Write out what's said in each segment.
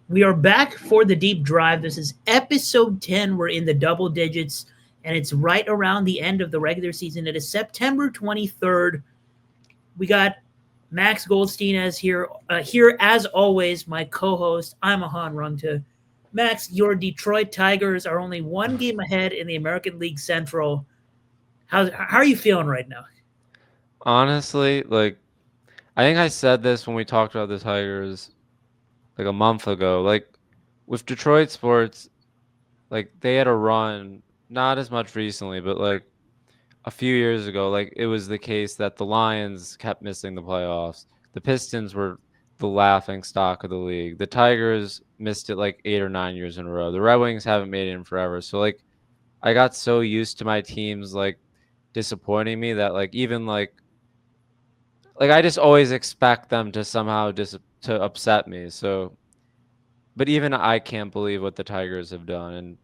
We are back for the deep drive. This is episode 10. We're in the double digits, and it's right around the end of the regular season. It is September 23rd. We got Max Goldstein as here as always, my co-host. I'm Ahan Rungta. Max, your Detroit Tigers are only one game ahead in the American League Central. How are you feeling right now? Honestly, I think I said this when we talked about the Tigers like a month ago. Like with Detroit sports, like they had a run, not as much recently, but like a few years ago, like it was the case that the Lions kept missing the playoffs. The Pistons were the laughing stock of the league. The Tigers missed it like 8 or 9 years in a row. The Red Wings haven't made it in forever. So like I got so used to my teams like disappointing me that like even like I just always expect them to somehow to upset me. So, but even I can't believe what the Tigers have done, and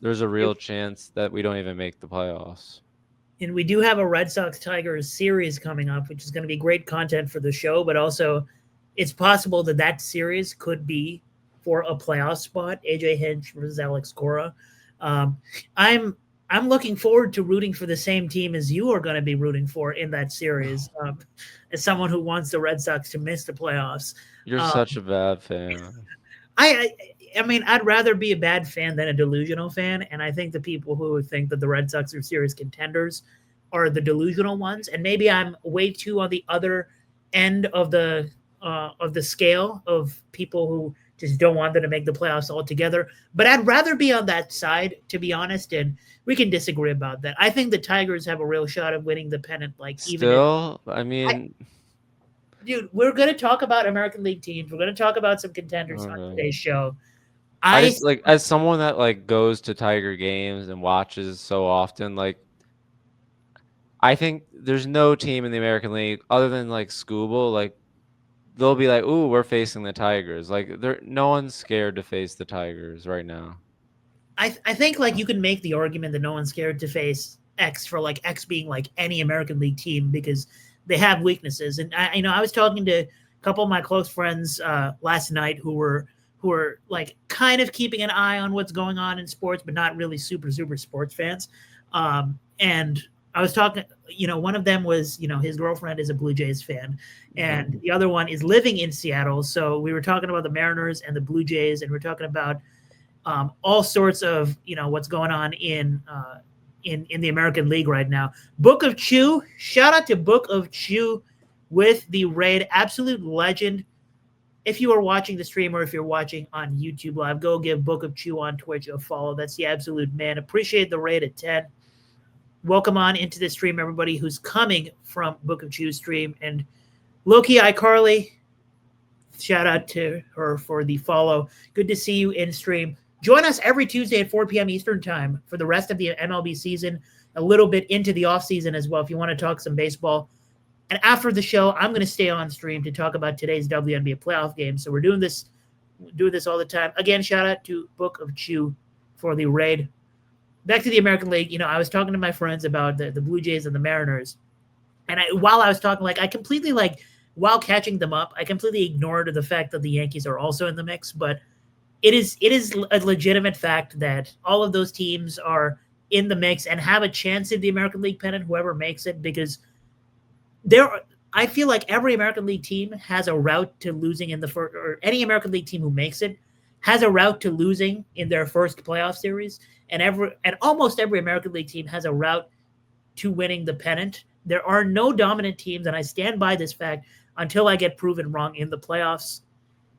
there's a real chance that we don't even make the playoffs. And we do have a Red Sox Tigers series coming up, which is going to be great content for the show. But also, it's possible that that series could be for a playoff spot. AJ Hinch versus Alex Cora. Um, I'm I'm looking forward to rooting for the same team as you are going to be rooting for in that series. As someone who wants the Red Sox to miss the playoffs, You're um, such a bad fan. I, I mean, I'd rather be a bad fan than a delusional fan, and I think the people who think that the Red Sox are serious contenders are the delusional ones, and maybe I'm way too on the other end of the scale of people who just don't want them to make the playoffs altogether. But I'd rather be on that side, to be honest, and we can disagree about that. I think the Tigers have a real shot of winning the pennant, like even if Still, I I, mean, dude, we're going to talk about American League teams. We're going to talk about some contenders on okay. today's show. I I just like as someone that like goes to Tiger games and watches so often, like I think there's no team in the American League other than like Scooble, like they'll be like, "Ooh, we're facing the Tigers." Like there no one's scared to face the Tigers right now. I think like you can make the argument that no one's scared to face X for like X being like any American League team because they have weaknesses. And I was talking to a couple of my close friends last night who were like kind of keeping an eye on what's going on in sports, but not really super sports fans. And I was talking, one of them was, his girlfriend is a Blue Jays fan, and the other one is living in Seattle. So we were talking about the Mariners and the Blue Jays, and we're talking about all sorts of what's going on in the American League right now. Book of Chew, shout out to Book of Chew with the raid, absolute legend. If you are watching the stream or if you're watching on YouTube Live, go give Book of Chew on Twitch a follow. That's the absolute man. Appreciate the raid at 10. Welcome on into the stream, everybody who's coming from Book of Chew stream. And Loki iCarly, shout out to her for the follow. Good to see you in stream. Join us every Tuesday at 4 p.m. Eastern Time for the rest of the MLB season, a little bit into the offseason as well, if you want to talk some baseball. And after the show, I'm going to stay on stream to talk about today's WNBA playoff game. So we're doing this all the time. Again, shout out to Book of Chew for the raid. Back to the American League, I was talking to my friends about the Blue Jays and the Mariners. And while I was talking, like, I completely, like, while catching them up, I completely ignored the fact that the Yankees are also in the mix. But it is a legitimate fact that all of those teams are in the mix and have a chance at the American League pennant, whoever makes it, because there I feel like every American League team has a route to losing in the first, or any American League team who makes it has a route to losing in their first playoff series, and almost every American League team has a route to winning the pennant. There are no dominant teams, and I stand by this fact until I get proven wrong in the playoffs.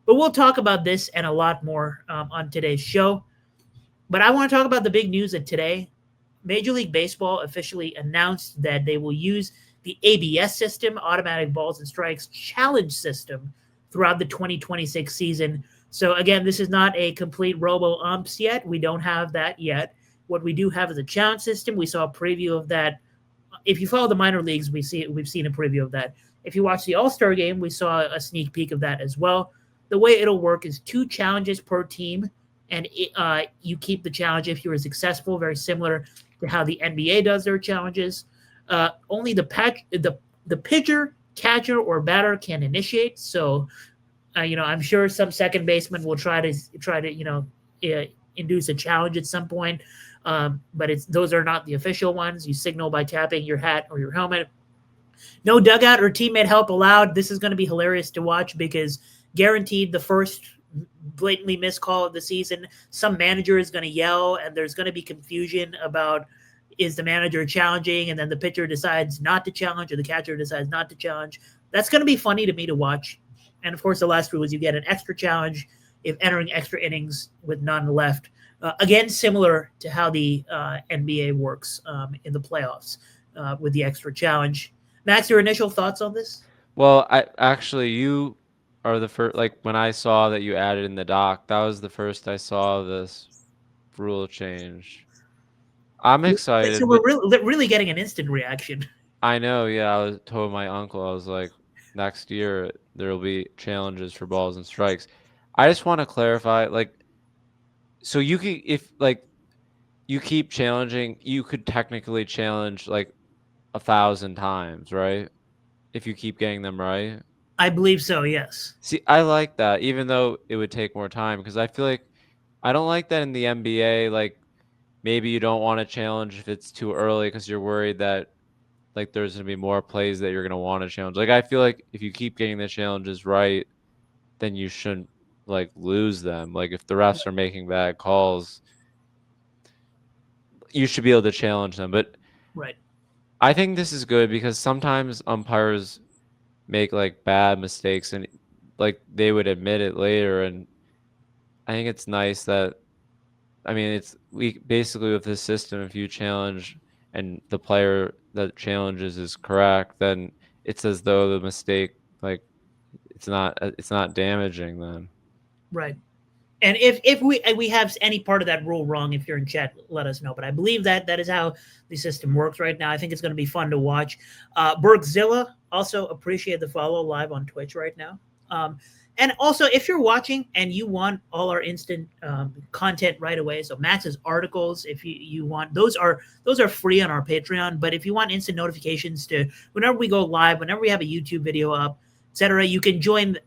But we'll talk about this and a lot more on today's show. But I want to talk about the big news of today. Major League Baseball officially announced that they will use the ABS system, automatic balls and strikes challenge system, throughout the 2026 season. So again, this is not a complete robo umps yet. We don't have that yet. What we do have is a challenge system. We saw a preview of that. If you follow the minor leagues, we've seen a preview of that. If you watch the All-Star game, we saw a sneak peek of that as well. The way it'll work is 2 challenges per team, and you keep the challenge if you were successful, very similar to how the NBA does their challenges. Only the pitcher, catcher, or batter can initiate. So I'm sure some second baseman will try to induce a challenge at some point. But those are not the official ones. You signal by tapping your hat or your helmet. No dugout or teammate help allowed. This is going to be hilarious to watch because guaranteed the first blatantly missed call of the season, some manager is going to yell and there's going to be confusion about is the manager challenging, and then the pitcher decides not to challenge or the catcher decides not to challenge. That's going to be funny to me to watch. And of course, the last rule is you get an extra challenge if entering extra innings with none left. Again, similar to how the NBA works in the playoffs with the extra challenge. Max, your initial thoughts on this? Well, I actually you are the first. Like when I saw that you added in the doc, that was the first I saw this rule change. I'm So excited, we're but really getting an instant reaction. I know. Yeah, I was told my uncle. I was like, next year there will be challenges for balls and strikes. I just want to clarify, like, so you could if like you keep challenging, you could technically challenge like 1,000 times, right? If you keep getting them right. I believe so. Yes. See, I like that, even though it would take more time, because I feel like I don't like that in the NBA. Like maybe you don't want to challenge if it's too early because you're worried that like there's gonna be more plays that you're gonna want to challenge. Like I feel like if you keep getting the challenges right, then you shouldn't like lose them. Like if the refs are making bad calls, you should be able to challenge them. But Right. I think this is good because sometimes umpires make like bad mistakes and like they would admit it later, and I think it's nice that I mean it's we basically with this system if you challenge and the player that challenges is correct, then it's as though the mistake like it's not damaging then. Right. And if we have any part of that rule wrong, if you're in chat, let us know. But I believe that that is how the system works right now. I think it's going to be fun to watch. Bergzilla also appreciate the follow live on Twitch right now. And also, if you're watching and you want all our instant content right away, so Max's articles, if you want those are free on our Patreon. But if you want instant notifications to whenever we go live, whenever we have a YouTube video up, etc., you can join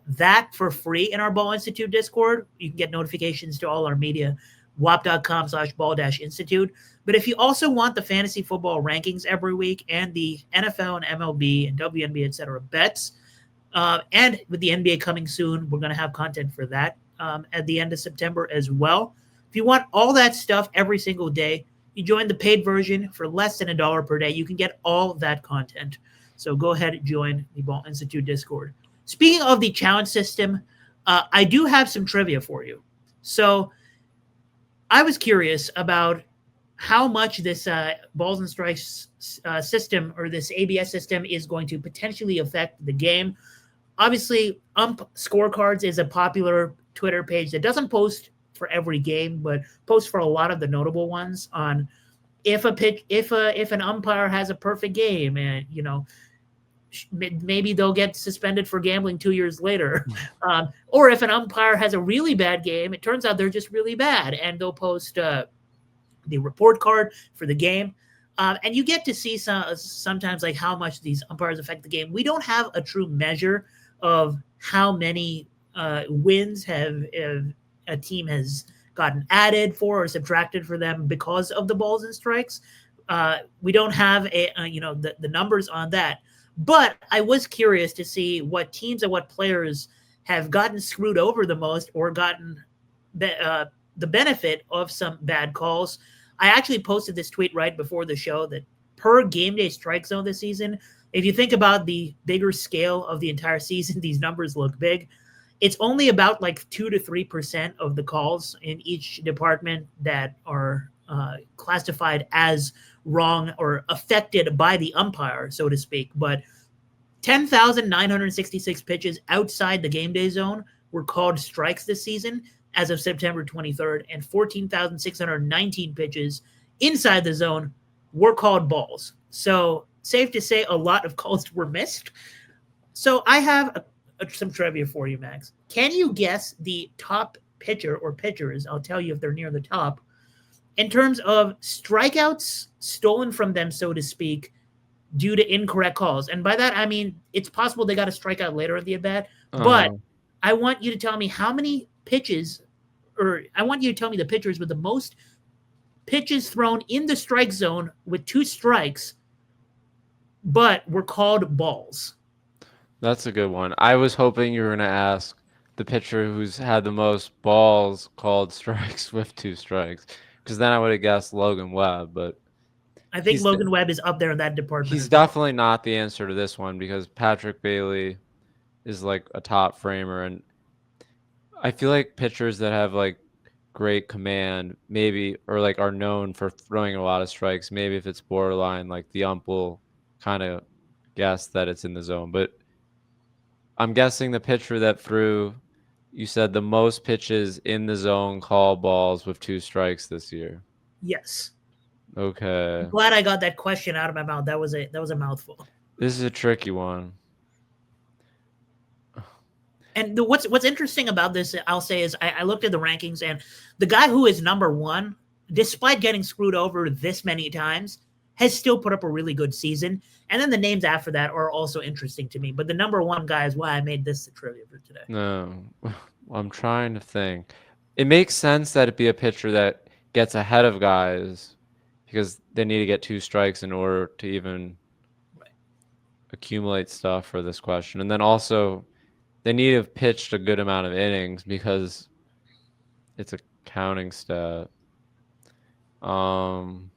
that for free in our Ball Institute Discord. You can get notifications to all our media, wap.com/ball-institute. But if you also want the fantasy football rankings every week and the NFL and MLB and WNBA, etc. bets, and with the NBA coming soon, we're going to have content for that at the end of September as well. If you want all that stuff every single day, you join the paid version for less than $1 per day. You can get all of that content. So go ahead and join the Ball Institute Discord. Speaking of the challenge system, I do have some trivia for you. So I was curious about how much this balls and strikes system or this ABS system is going to potentially affect the game. Obviously, Scorecards is a popular Twitter page that doesn't post for every game, but posts for a lot of the notable ones on if an umpire has a perfect game, and maybe they'll get suspended for gambling 2 years later. Or if an umpire has a really bad game, it turns out they're just really bad, and they'll post the report card for the game. And you get to see sometimes like how much these umpires affect the game. We don't have a true measure of how many wins have a team has gotten added for or subtracted for them because of the balls and strikes. We don't have the numbers on that. But I was curious to see what teams and what players have gotten screwed over the most or gotten the benefit of some bad calls. I actually posted this tweet right before the show that per game day strike zone this season, if you think about the bigger scale of the entire season, these numbers look big. It's only about like 2 to 3% of the calls in each department that are classified as wrong or affected by the umpire, so to speak. But 10,966 pitches outside the game day zone were called strikes this season as of September 23rd, and 14,619 pitches inside the zone were called balls. So safe to say a lot of calls were missed. So I have some trivia for you, Max. Can you guess the top pitcher or pitchers? I'll tell you if they're near the top in terms of strikeouts stolen from them, so to speak, due to incorrect calls. And by that, I mean, it's possible they got a strikeout later in the at-bat, but I want you to tell me how many pitches, or I want you to tell me the pitchers with the most pitches thrown in the strike zone with 2 strikes, but were called balls. That's a good one. I was hoping you were gonna ask the pitcher who's had the most balls called strikes with 2 strikes, because then I would have guessed Logan Webb, but I think he's Logan Webb is up there in that department he's as well. definitely not the answer to this one because Patrick Bailey is like a top framer, and I feel like pitchers that have like great command, maybe, or like are known for throwing a lot of strikes, maybe if it's borderline, like the ump will kind of guess that it's in the zone. But I'm guessing the pitcher that threw, you said the most pitches in the zone call balls with 2 strikes this year. Yes. I'm Okay. glad I got that question out of my mouth. That was a mouthful. This is a tricky one. And what's interesting about this, I'll say, is I looked at the rankings, and the guy who is number one, despite getting screwed over this many times, has still put up a really good season. And then the names after that are also interesting to me. But the number one guy is why I made this the trivia for today. No, I'm trying to think. It makes sense that it be a pitcher that gets ahead of guys because they need to get 2 strikes in order to even accumulate stuff for this question. And then also, they need to have pitched a good amount of innings because it's a counting stat. Um,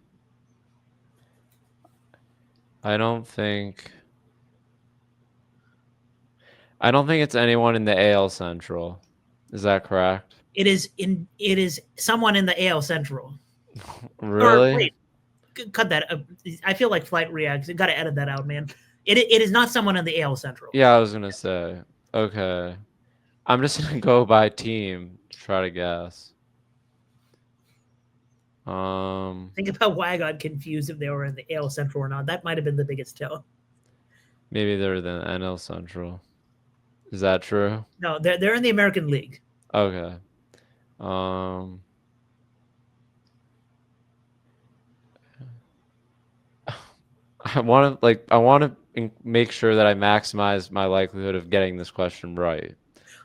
I don't think it's anyone in the AL Central. Is that correct? It is someone in the AL Central. Or Really? wait, cut that. I feel like Flight reacts. Got to edit that out, man. It is not someone in the AL Central. Yeah, I was gonna say. Okay. I'm just gonna go by team to try to guess. Think about why I got confused if they were in the AL Central or not. That might have been the biggest tell. Maybe they're the NL Central. Is that true? No, they're in the American League. Okay. Um, I want to make sure that I maximize my likelihood of getting this question right.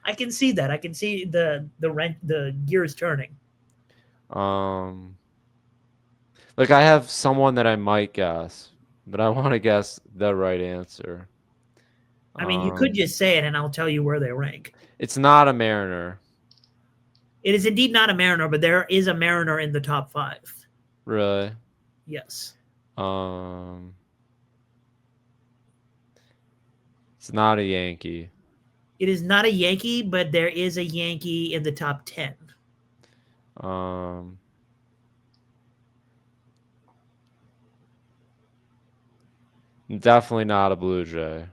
I can see that. I can see the gears turning. Like I have someone that I might guess, but I want to guess the right answer. I mean, you could Um, just say it, and I'll tell you where they rank. it's not a Mariner, It is indeed not a Mariner, but there is a Mariner in the top 5. really. Yes. Um, it's not a Yankee. It is not a Yankee, but there is a Yankee in the top 10. Um, definitely not a Blue Jay.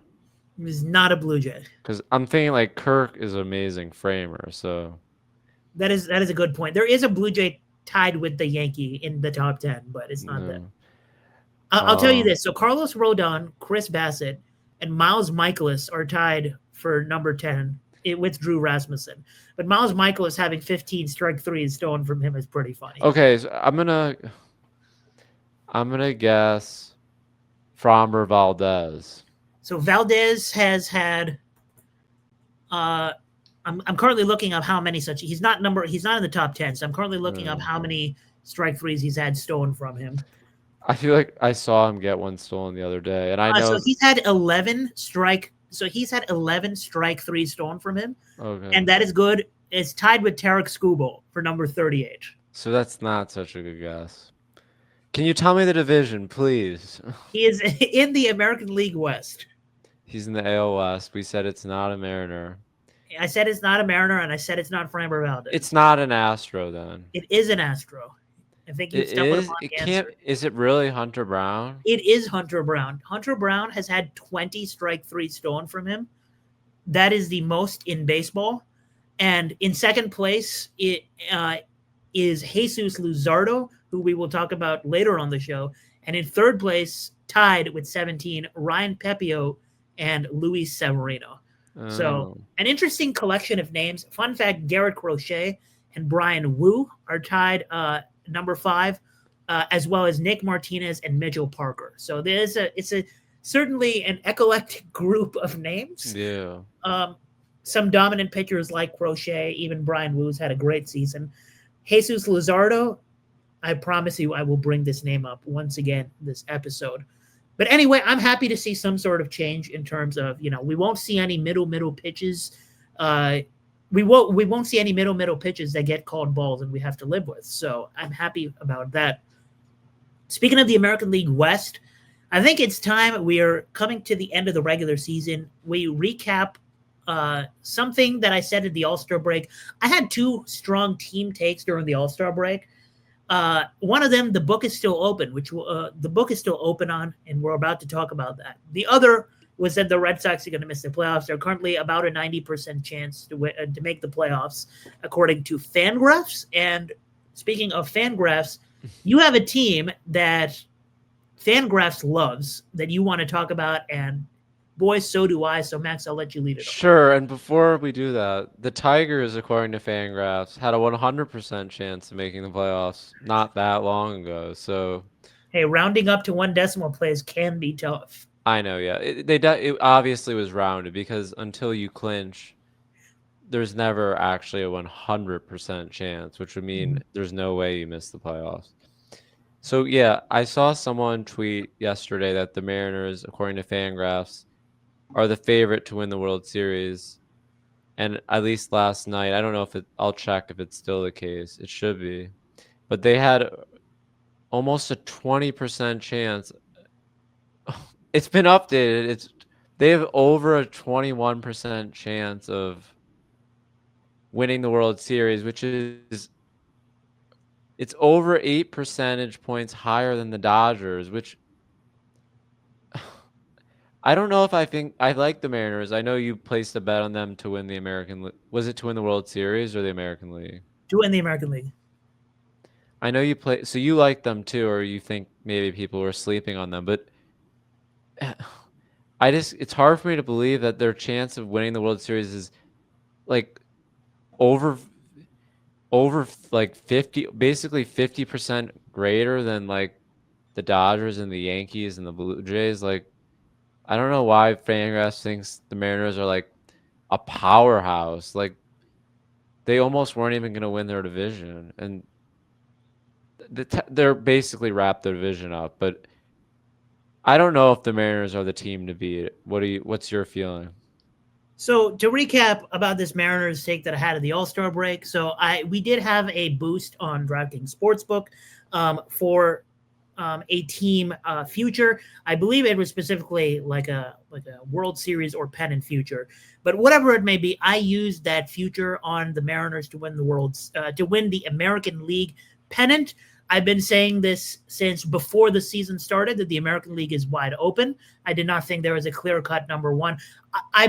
It is not a Blue Jay. Because I'm thinking like Kirk is an amazing framer, so That is a good point. There is a Blue Jay tied with the Yankee in the top 10, but it's not that. no. I'll tell you this. So Carlos Rodon, Chris Bassett, and Miles Michaelis are tied for number 10 with Drew Rasmussen. But Miles Michaelis having 15 strike threes stolen from him is pretty funny. Okay, so I'm gonna guess Framber Valdez. So Valdez has had I'm currently looking up how many such he's not in the top 10. So I'm currently looking up how many strike threes he's had stolen from him. I feel like I saw him get one stolen the other day, and I know So he's had 11 strike. So he's had 11 strike threes stolen from him, and that is good. It's tied with Tarek Skubal for number 38. So that's not such a good guess. Can you tell me the division, please? He is in the American League West. He's in the AL West. We said it's not a Mariner. I said it's not a Mariner, and I said it's not Framber Valdez. It's not an Astro, then. It is an Astro. I think you stuck with him on the answer. Is it really Hunter Brown? It is Hunter Brown. Hunter Brown has had 20 strike threes stolen from him. That is the most in baseball. And in second place is Jesus Luzardo, who we will talk about later on the show. And in third place, tied with 17, Ryan Pepio and Luis Severino. So an interesting collection of names. Fun fact, Garrett Crochet and Brian Wu are tied number 5, as well as Nick Martinez and Mitchell Parker. So it's certainly an eclectic group of names. Yeah. some dominant pitchers like Crochet, even Brian Wu's had a great season. Jesus Luzardo, I promise you, I will bring this name up once again this episode. But anyway, I'm happy to see some sort of change in terms of, we won't see any middle pitches. Uh, we won't see any middle pitches that get called balls and we have to live with. So I'm happy about that. Speaking of the American League West, I think it's time. We are coming to the end of the regular season. We recap something that I said at the All-Star break. I had two strong team takes during the All-Star break. One of them, the book is still open, which the book is still open on, and we're about to talk about that. The other was that the Red Sox are going to miss the playoffs. They're currently about a 90% chance to make the playoffs, according to Fangraphs. And speaking of Fangraphs, you have a team that Fangraphs loves that you want to talk about, and boy, so do I. So Max, I'll let you lead it off. Sure, and before we do that, the Tigers, according to Fangraphs, had a 100% chance of making the playoffs not that long ago. So Hey, rounding up to one decimal place can be tough. I know, yeah, it obviously was rounded because until you clinch, there's never actually a 100% chance, which would mean there's no way you miss the playoffs. So yeah, I saw someone tweet yesterday that the Mariners, according to Fangraphs, are the favorite to win the World Series. And at least last night, I don't know if I'll check if it's still the case. It should be. But they had almost a 20% chance. It's been updated. They have over a 21% chance of winning the World Series, which is it's over 8 percentage points higher than the Dodgers, which I don't know if I think I like the Mariners. I know you placed a bet on them to win the American. Was it to win the World Series or the American League? To win the American League. I know you play, so you like them too, or you think maybe people were sleeping on them. But it's hard for me to believe that their chance of winning the World Series is like over like 50, basically 50% greater than like the Dodgers and the Yankees and the Blue Jays. Like, I don't know why Fangraphs thinks the Mariners are like a powerhouse. Like, they almost weren't even going to win their division, and they're basically wrapped their division up. But I don't know if the Mariners are the team to beat. What's your feeling? So to recap about this Mariners take that I had at the All-Star break, we did have a boost on DraftKings Sportsbook for a team future. I believe it was specifically like a World Series or pennant future, but whatever it may be, I used that future on the Mariners to win the American League pennant. I've been saying this since before the season started that the American League is wide open. I did not think there was a clear-cut number one. I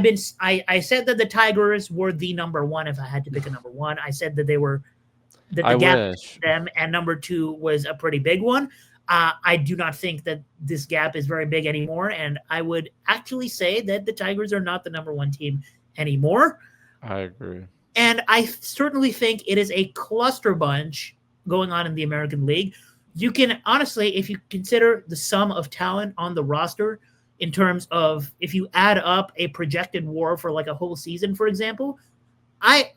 said that the Tigers were the number one if I had to pick a number one. I said that the gap between them and number two was a pretty big one. I do not think that this gap is very big anymore, and I would actually say that the Tigers are not the number one team anymore. I agree. And I certainly think it is a cluster bunch going on in the American League. You can honestly, if you consider the sum of talent on the roster in terms of if you add up a projected WAR for like a whole season, for example, I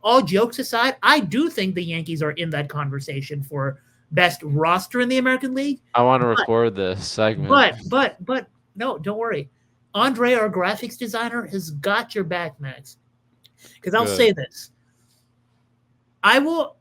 all jokes aside, I do think the Yankees are in that conversation for best roster in the American League. I want to record this segment. But no, don't worry. Andre, our graphics designer, has got your back, Max. Because I'll say this. I will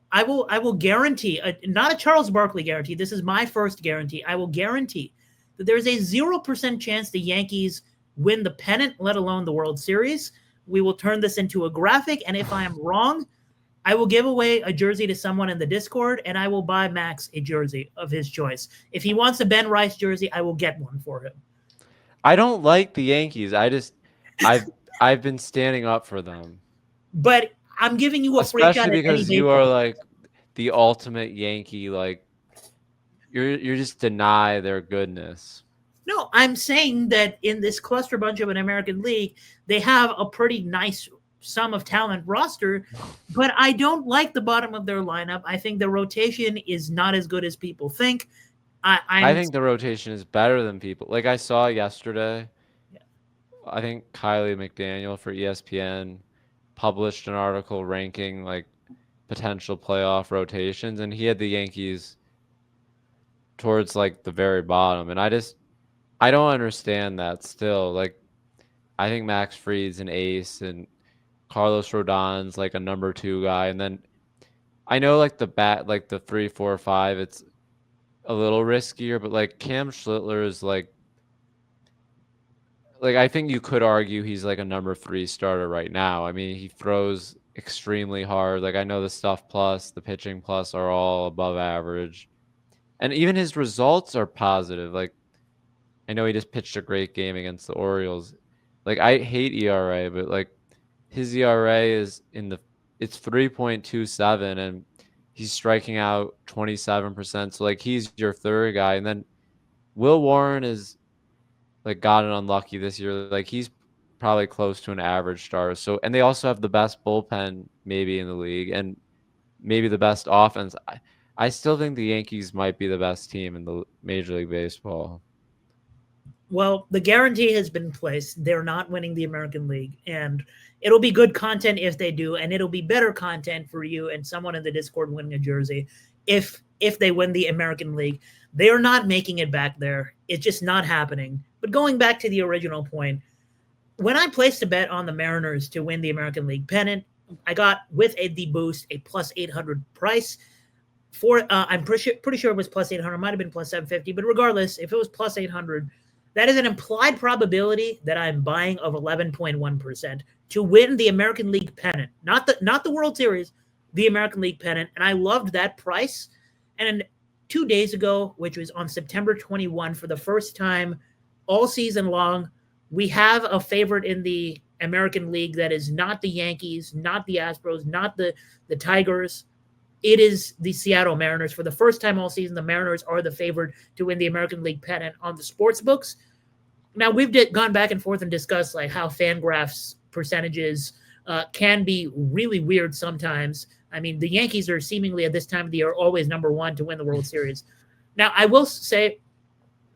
guarantee, not a Charles Barkley guarantee. This is my first guarantee. I will guarantee that there is a 0% chance the Yankees win the pennant, let alone the World Series. We will turn this into a graphic, and if I am wrong, I will give away a jersey to someone in the Discord, and I will buy Max a jersey of his choice. If he wants a Ben Rice jersey, I will get one for him. I don't like the Yankees. I've been standing up for them. But I'm giving you a free shot, especially because you are like the ultimate Yankee. Like you're just deny their goodness. No, I'm saying that in this cluster bunch of an American League, they have a pretty nice sum of talent roster, but I don't like the bottom of their lineup. I think the rotation is not as good as people think. I think the rotation is better than people. I saw yesterday. Yeah. I think Kylie McDaniel for ESPN published an article ranking like potential playoff rotations, and he had the Yankees towards like the very bottom. And I don't understand that still. Like I think Max Fried's an ace and Carlos Rodon's like a number 2 guy. And then I know like like the 3, 4, 5, it's a little riskier, but like Cam Schlittler is like I think you could argue he's like a number 3 starter right now. I mean, he throws extremely hard. Like I know the stuff plus, the pitching plus are all above average. And even his results are positive. Like I know he just pitched a great game against the Orioles. Like I hate ERA, but like his ERA is it's 3.27 and he's striking out 27%. So like he's your third guy. And then Will Warren is like gotten unlucky this year. Like he's probably close to an average starter. So and they also have the best bullpen maybe in the league and maybe the best offense. I still think the Yankees might be the best team in the Major League Baseball. Well, the guarantee has been placed. They're not winning the American League, and it'll be good content if they do, and it'll be better content for you and someone in the Discord winning a jersey if they win the American League. They are not making it back there. It's just not happening. But going back to the original point, when I placed a bet on the Mariners to win the American League pennant, I got with the boost a plus 800 price. For I'm pretty sure it was plus 800, might have been plus 750, but regardless, if it was plus 800, that is an implied probability that I'm buying of 11.1% to win the American League pennant, not the World Series, the American League pennant. And I loved that price. And 2 days ago, which was on September 21, for the first time all season long, we have a favorite in the American League that is not the Yankees, not the Astros, not the Tigers. It is the Seattle Mariners. For the first time all season, the Mariners are the favorite to win the American League pennant on the sports books. Now, we've gone back and forth and discussed like how Fangraphs percentages can be really weird sometimes. I mean, the Yankees are seemingly at this time of the year always number 1 to win the World Series. Now, I will say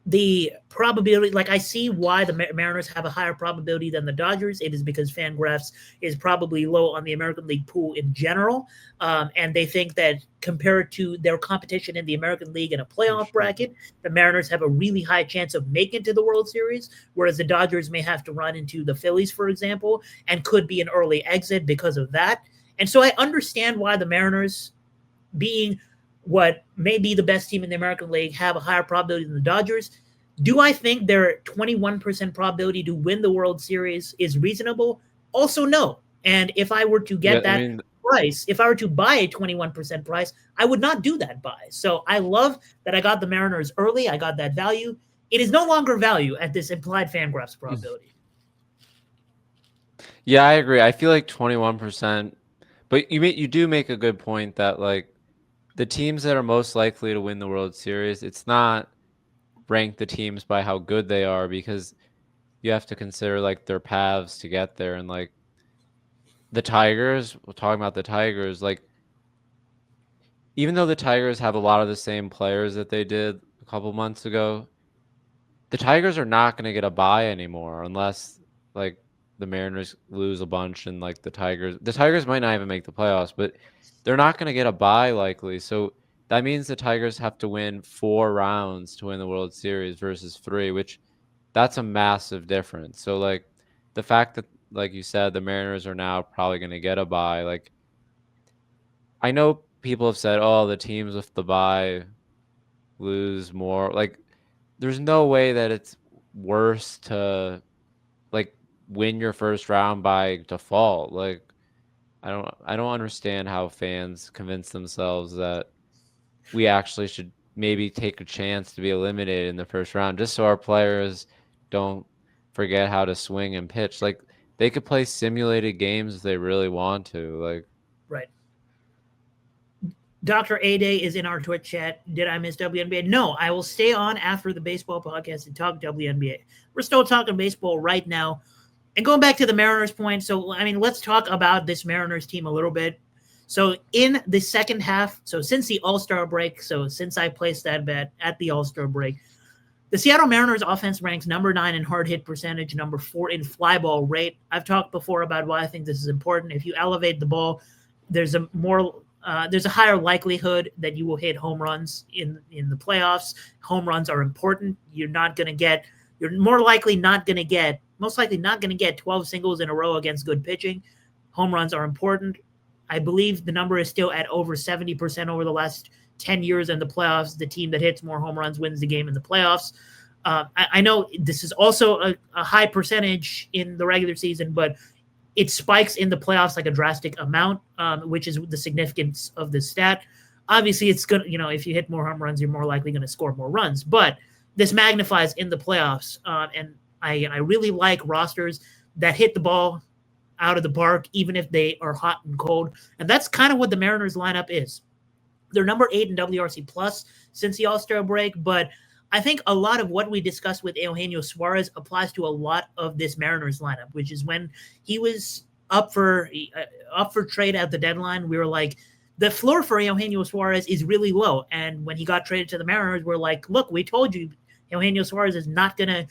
the probability, like I see why the Mariners have a higher probability than the Dodgers. It is because Fangraphs is probably low on the American League pool in general. And they think that compared to their competition in the American League in a playoff bracket, the Mariners have a really high chance of making it to the World Series, whereas the Dodgers may have to run into the Phillies, for example, and could be an early exit because of that. And so I understand why the Mariners, being what may be the best team in the American League, have a higher probability than the Dodgers. Do I think their 21% probability to win the World Series is reasonable? Also, no. And if I were to get price, if I were to buy a 21% price, I would not do that buy. So I love that I got the Mariners early. I got that value. It is no longer value at this implied Fangraphs probability. Yeah, I agree. I feel like 21%, but you do make a good point that like the teams that are most likely to win the World Series, it's not rank the teams by how good they are because you have to consider like their paths to get there. And like the Tigers, we're talking about the Tigers, like even though the Tigers have a lot of the same players that they did a couple months ago, the Tigers are not going to get a bye anymore unless like the Mariners lose a bunch and like the Tigers might not even make the playoffs, but they're not going to get a bye likely. So that means the Tigers have to win 4 rounds to win the World Series versus 3, which that's a massive difference. So like the fact that, like you said, the Mariners are now probably going to get a bye. Like I know people have said, oh, the teams with the bye lose more. Like there's no way that it's worse to like win your first round by default. Like I don't understand how fans convince themselves that we actually should maybe take a chance to be eliminated in the first round just so our players don't forget how to swing and pitch. Like they could play simulated games if they really want to. Like right. Dr. A-Day is in our Twitch chat. Did I miss WNBA? No, I will stay on after the baseball podcast and talk WNBA. We're still talking baseball right now. And going back to the Mariners point, so, I mean, let's talk about this Mariners team a little bit. So in the second half, so since the All-Star break, so since I placed that bet at the All-Star break, The Seattle Mariners offense ranks number 9 in hard hit percentage, number 4 in fly ball rate. I've talked before about why I think this is important. If you elevate the ball, there's a higher likelihood that you will hit home runs in the playoffs. Home runs are important. You're most likely not going to get 12 singles in a row against good pitching. Home runs are important. I believe the number is still at over 70% over the last 10 years in the playoffs. The team that hits more home runs wins the game in the playoffs. I know this is also a high percentage in the regular season, but it spikes in the playoffs like a drastic amount, which is the significance of this stat. Obviously, it's going to, if you hit more home runs, you're more likely going to score more runs. But this magnifies in the playoffs. And I really like rosters that hit the ball out of the park, even if they are hot and cold. And that's kind of what the Mariners lineup is. They're number 8 in WRC plus since the All-Star break, but I think a lot of what we discussed with Eugenio Suarez applies to a lot of this Mariners lineup, which is when he was up for trade at the deadline, we were like, the floor for Eugenio Suarez is really low. And when he got traded to the Mariners, we're like, look, we told you Eugenio Suarez is not going to,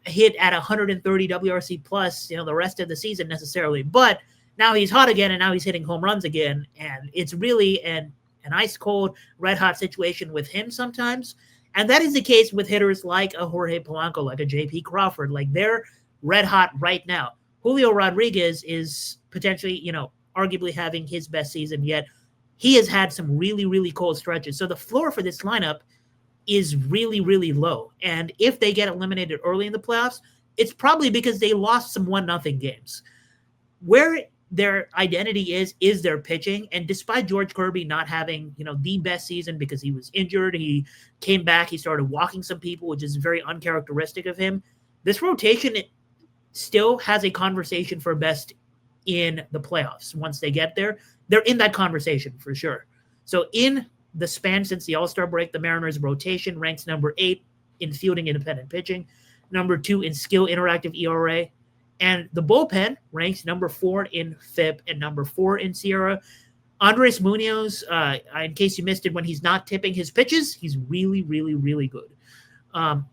hit at 130 WRC plus, the rest of the season necessarily. But now he's hot again, and now he's hitting home runs again. And it's really an ice cold, red hot situation with him sometimes. And that is the case with hitters like a Jorge Polanco, like a JP Crawford. Like, they're red hot right now. Julio Rodriguez is potentially, arguably having his best season yet. He has had some really, really cold stretches. So the floor for this lineup is really, really low. And if they get eliminated early in the playoffs, it's probably because they lost some 1-0 games. Where their identity is their pitching. And despite George Kirby not having, the best season because he was injured, he came back, he started walking some people, which is very uncharacteristic of him. This rotation still has a conversation for best in the playoffs. Once they get there, they're in that conversation for sure. So in the span since the All-Star break, the Mariners rotation ranks number 8 in fielding independent pitching, number 2 in skill interactive ERA, and the bullpen ranks number 4 in FIP and number 4 in Sierra. Andres Munoz, in case you missed it, when he's not tipping his pitches, he's really, really, really good. And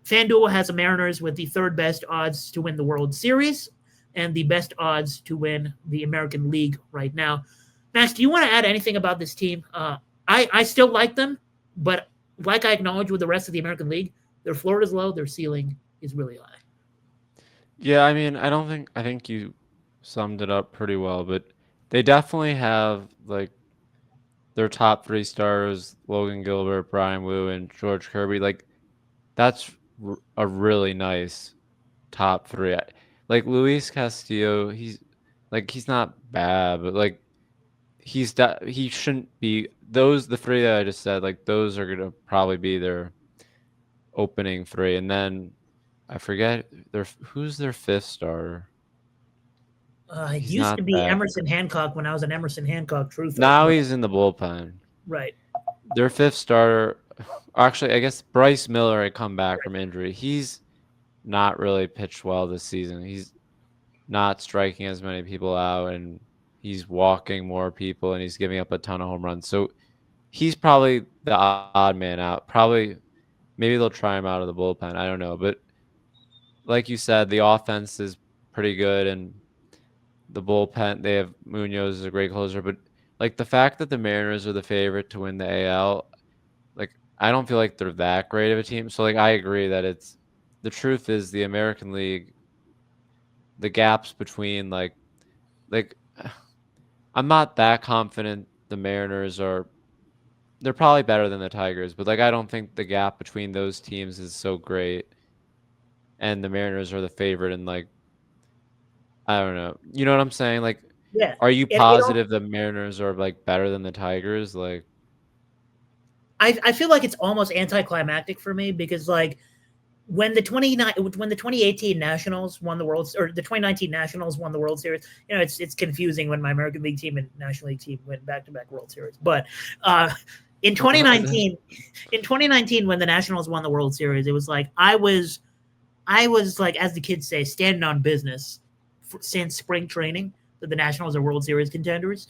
FanDuel has the Mariners with the 3rd best odds to win the World Series and the best odds to win the American League right now. Max, do you want to add anything about this team? I still like them, but like I acknowledge with the rest of the American League, their floor is low, their ceiling is really high. Yeah, I mean, I think you summed it up pretty well, but they definitely have like their top 3 stars, Logan Gilbert, Brian Wu, and George Kirby. Like, that's a really nice top 3. Like, Luis Castillo, he's not bad, but like he shouldn't be the 3 that I just said, like those are gonna probably be their opening 3. And then I forget who's their 5th starter. It used to be Emerson Hancock when I was an Emerson Hancock truther. Now he's in the bullpen. Right. Their 5th starter, actually, I guess Bryce Miller had come back from injury. He's not really pitched well this season. He's not striking as many people out, and he's walking more people, and he's giving up a ton of home runs. So he's probably the odd man out. Probably, maybe they'll try him out of the bullpen. I don't know. But like you said, the offense is pretty good, and the bullpen, they have Munoz is a great closer. But like the fact that the Mariners are the favorite to win the AL, like I don't feel like they're that great of a team. So like I agree that the truth is the American League, the gaps between like I'm not that confident the Mariners they're probably better than the Tigers, but like I don't think the gap between those teams is so great. And the Mariners are the favorite, and like I don't know. You know what I'm saying? Like, yeah. Are you positive the Mariners are like better than the Tigers? Like, I feel like it's almost anticlimactic for me because like when the 2018 Nationals won the the 2019 Nationals won the World Series, it's confusing when my American League team and National League team went back-to-back World Series. But in 2019 when the Nationals won the World Series, it was like I was like, as the kids say, standing on business since spring training that the Nationals are World Series contenders.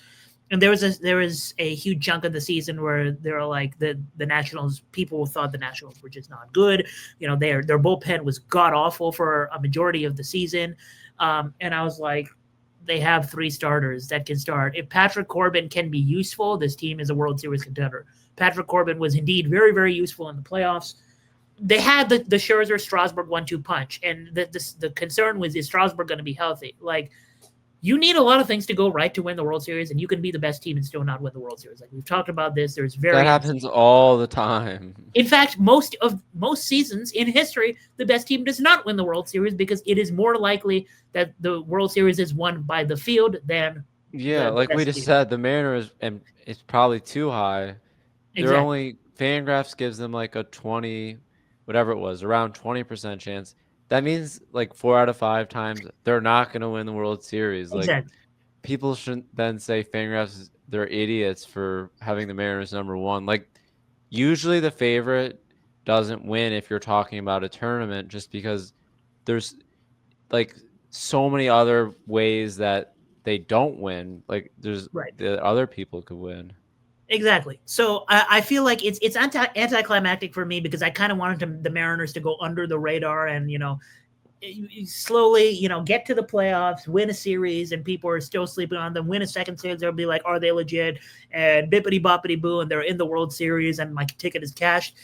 And there was a huge chunk of the season where they were like the Nationals, people thought the Nationals were just not good. You know, their bullpen was god awful for a majority of the season. And I was like, they have three starters that can start. If Patrick Corbin can be useful, this team is a World Series contender. Patrick Corbin was indeed very, very useful in the playoffs. They had the Scherzer Strasburg 1-2 punch, and the concern was, is Strasburg going to be healthy? Like, you need a lot of things to go right to win the World Series, and you can be the best team and still not win the World Series. Like, we've talked about this. There's That variants. happens all the time. In fact, most seasons in history, the best team does not win the World Series because it is more likely that the World Series is won by the field than Yeah, the like we best just team. said, the Mariners, and it's probably too high. They're Exactly. only Fangraphs gives them like a 20, whatever it was, around 20% chance. That means like 4 out of 5 times they're not going to win the World Series. Like, Exactly. people shouldn't then say Fangraphs, they're idiots for having the Mariners number one. Like, usually the favorite doesn't win if you're talking about a tournament, just because there's like so many other ways that they don't win. Like, there's Right. the other people could win. Exactly. So I feel like it's anticlimactic for me because I kind of wanted the Mariners to go under the radar and slowly get to the playoffs, win a series, and people are still sleeping on them. Win a second series, they'll be like, are they legit? And bippity boppity boo, and they're in the World Series, and my ticket is cashed.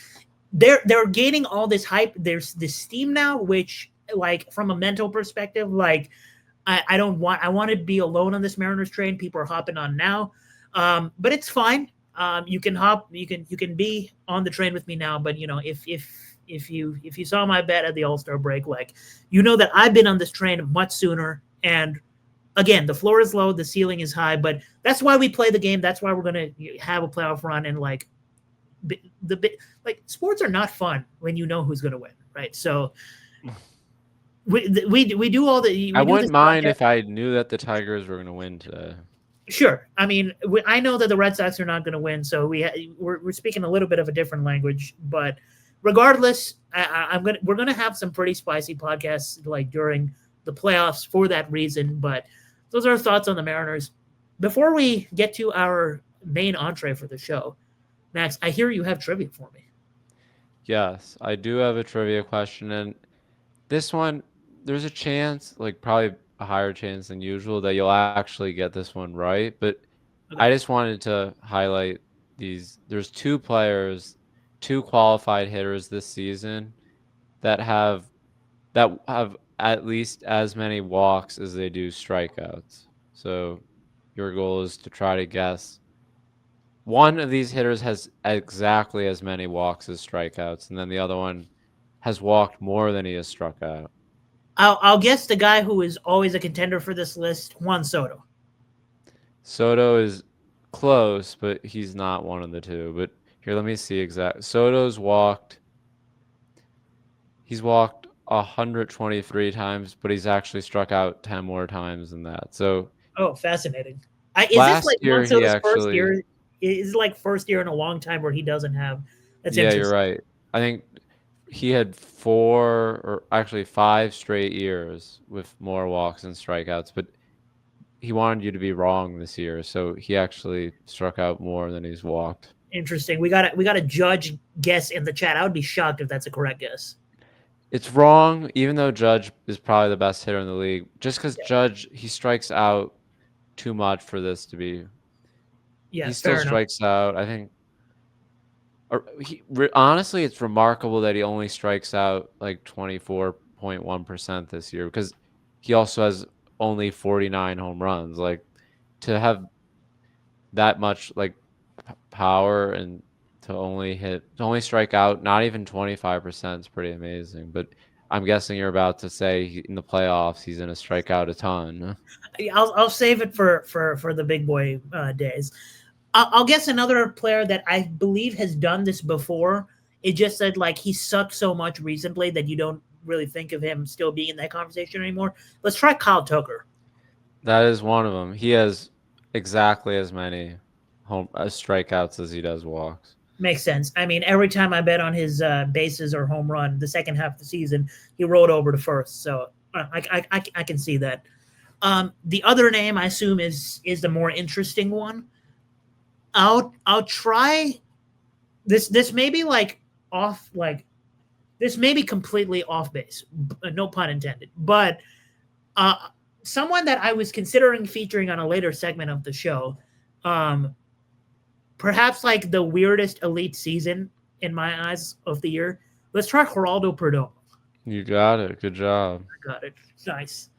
They're gaining all this hype. There's this steam now, which like from a mental perspective, like I don't want. I want to be alone on this Mariners train. People are hopping on now, but it's fine. You can hop. You can be on the train with me now. But if you saw my bet at the All Star break, like that I've been on this train much sooner. And again, the floor is low, the ceiling is high. But that's why we play the game. That's why we're gonna have a playoff run. And like sports are not fun when you know who's gonna win, right? So we do all the I we do wouldn't this mind podcast. if I knew that the Tigers were going to win today. Sure. I mean, I know that the Red Sox are not going to win, so we're speaking a little bit of a different language. But regardless, we're gonna have some pretty spicy podcasts like during the playoffs for that reason. But those are our thoughts on the Mariners. Before we get to our main entree for the show, Max, I hear you have trivia for me. Yes, I do have a trivia question, and this one, there's a chance, like probably a higher chance than usual, that you'll actually get this one right. But I Okay. just wanted to highlight these. There's two players, two qualified hitters this season that have at least as many walks as they do strikeouts. So your goal is to try to guess. One of these hitters has exactly as many walks as strikeouts, and then the other one has walked more than he has struck out. I'll guess the guy who is always a contender for this list, Juan Soto. Soto is close, but he's not one of the two. But here, let me see exact. He's walked 123 times, but he's actually struck out 10 more times than that. So Oh, fascinating. Is this last like year Juan he Soto's first actually, year? Is it like first year in a long time where he doesn't have? That's yeah, you're interesting. right. I think he had 4 or actually 5 straight years with more walks and strikeouts, but he wanted you to be wrong this year, so he actually struck out more than he's walked. Interesting. We got a judge guess in the chat. I would be shocked if that's a correct guess. It's wrong, even though Judge is probably the best hitter in the league. Just because Yeah. Judge, he strikes out too much for this to be. Yeah. He still Fair enough. strikes out. I think. Honestly, it's remarkable that he only strikes out like 24.1% this year because he also has only 49 home runs. Like, to have that much like power and to only strike out not even 25% is pretty amazing. But I'm guessing you're about to say in the playoffs he's gonna strike out a ton. I'll save it for the big boy days. I'll guess another player that I believe has done this before. It just said like he sucked so much recently that you don't really think of him still being in that conversation anymore. Let's try Kyle Tucker. That is one of them. He has exactly as many home strikeouts as he does walks. Makes sense. I mean, every time I bet on his bases or home run, the second half of the season, he rolled over to first. So I can see that. The other name I assume is the more interesting one. I'll try this. This may be like off, like this may be completely off base. No pun intended. But uh, someone that I was considering featuring on a later segment of the show, um, perhaps like the weirdest elite season in my eyes of the year. Let's try Geraldo Perdomo. You got it. Good job. Got it. Nice.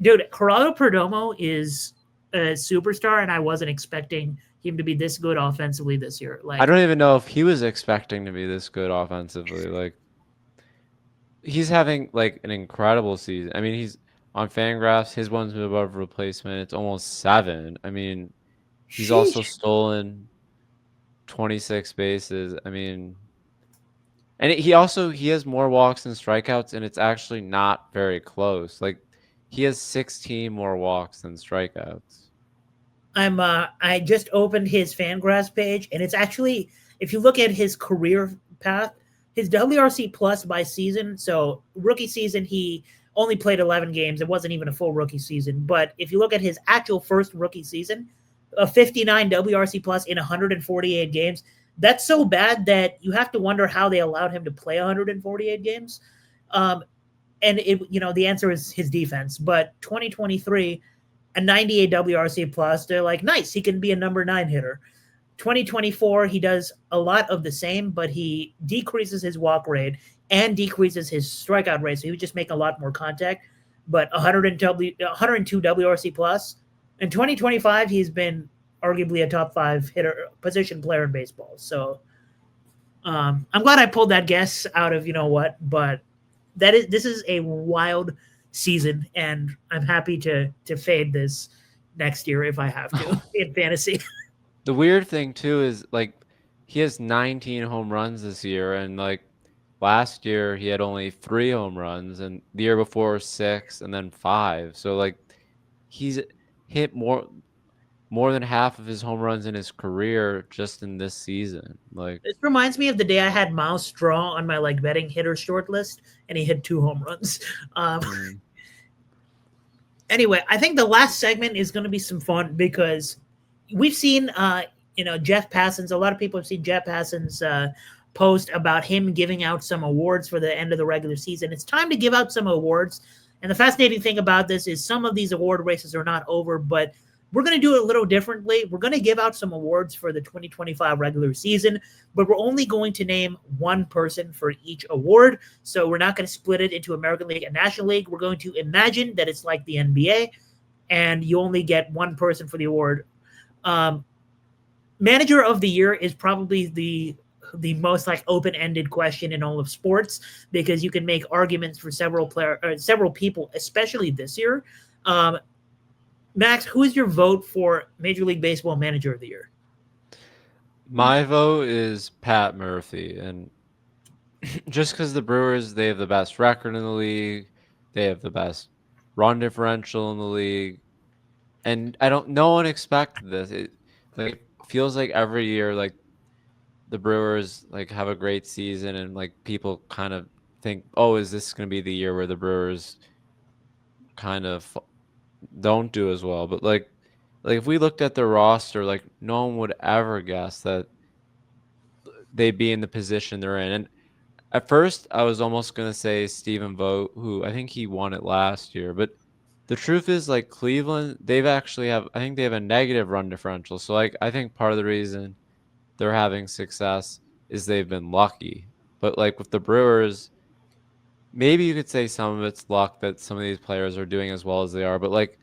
Dude, Geraldo Perdomo is a superstar, and I wasn't expecting him to be this good offensively this year. I Like, don't even know if he was expecting to be this good offensively. Like he's having like an incredible season. I mean, he's on Fangraphs, his one's above replacement. It's almost 7. I mean, he's also sheesh. stolen 26 bases. I mean, and he has more walks than strikeouts, and it's actually not very close. Like he has 16 more walks than strikeouts. I just opened his Fangraphs page, and it's actually, if you look at his career path, his WRC plus by season. So rookie season, he only played 11 games. It wasn't even a full rookie season. But if you look at his actual first rookie season, a 59 WRC plus in 148 games. That's so bad that you have to wonder how they allowed him to play 148 games. Um, and the answer is his defense. But 2023, a 98 WRC plus, they're like, nice, he can be a number 9 hitter. 2024, he does a lot of the same, but he decreases his walk rate and decreases his strikeout rate. So he would just make a lot more contact. But 102 WRC plus. In 2025, he's been arguably a top 5 hitter position player in baseball. So I'm glad I pulled that guess out of but this is a wild season, and I'm happy to fade this next year if I have to in fantasy. The weird thing too is like he has 19 home runs this year, and like last year he had only 3 home runs, and the year before 6, and then 5. So like he's hit more than half of his home runs in his career just in this season. Like This reminds me of the day I had Miles Straw on my like betting hitter short list, and he hit 2 home runs. mm, Anyway, I think the last segment is going to be some fun because we've seen, Jeff Passon's. A lot of people have seen Jeff Passon's post about him giving out some awards for the end of the regular season. It's time to give out some awards. And the fascinating thing about this is some of these award races are not over, but we're going to do it a little differently. We're going to give out some awards for the 2025 regular season, but we're only going to name one person for each award. So we're not going to split it into American League and National League. We're going to imagine that it's like the NBA, and you only get one person for the award. Manager of the year is probably the most like open-ended question in all of sports, because you can make arguments for several people, especially this year. Max, who is your vote for Major League Baseball Manager of the Year? my vote is Pat Murphy, and just because the Brewers, they have the best record in the league, they have the best run differential in the league, and no one expected this. It like feels like every year like the Brewers like have a great season, and like people kind of think, oh, is this going to be the year where the Brewers kind of don't do as well? But like if we looked at their roster, like no one would ever guess that they'd be in the position they're in. And at first, I was almost gonna say Stephen Vogt, who I think he won it last year. But the truth is, like Cleveland, I think they have a negative run differential. So like I think part of the reason they're having success is they've been lucky. But like with the Brewers, maybe you could say some of it's luck that some of these players are doing as well as they are. But like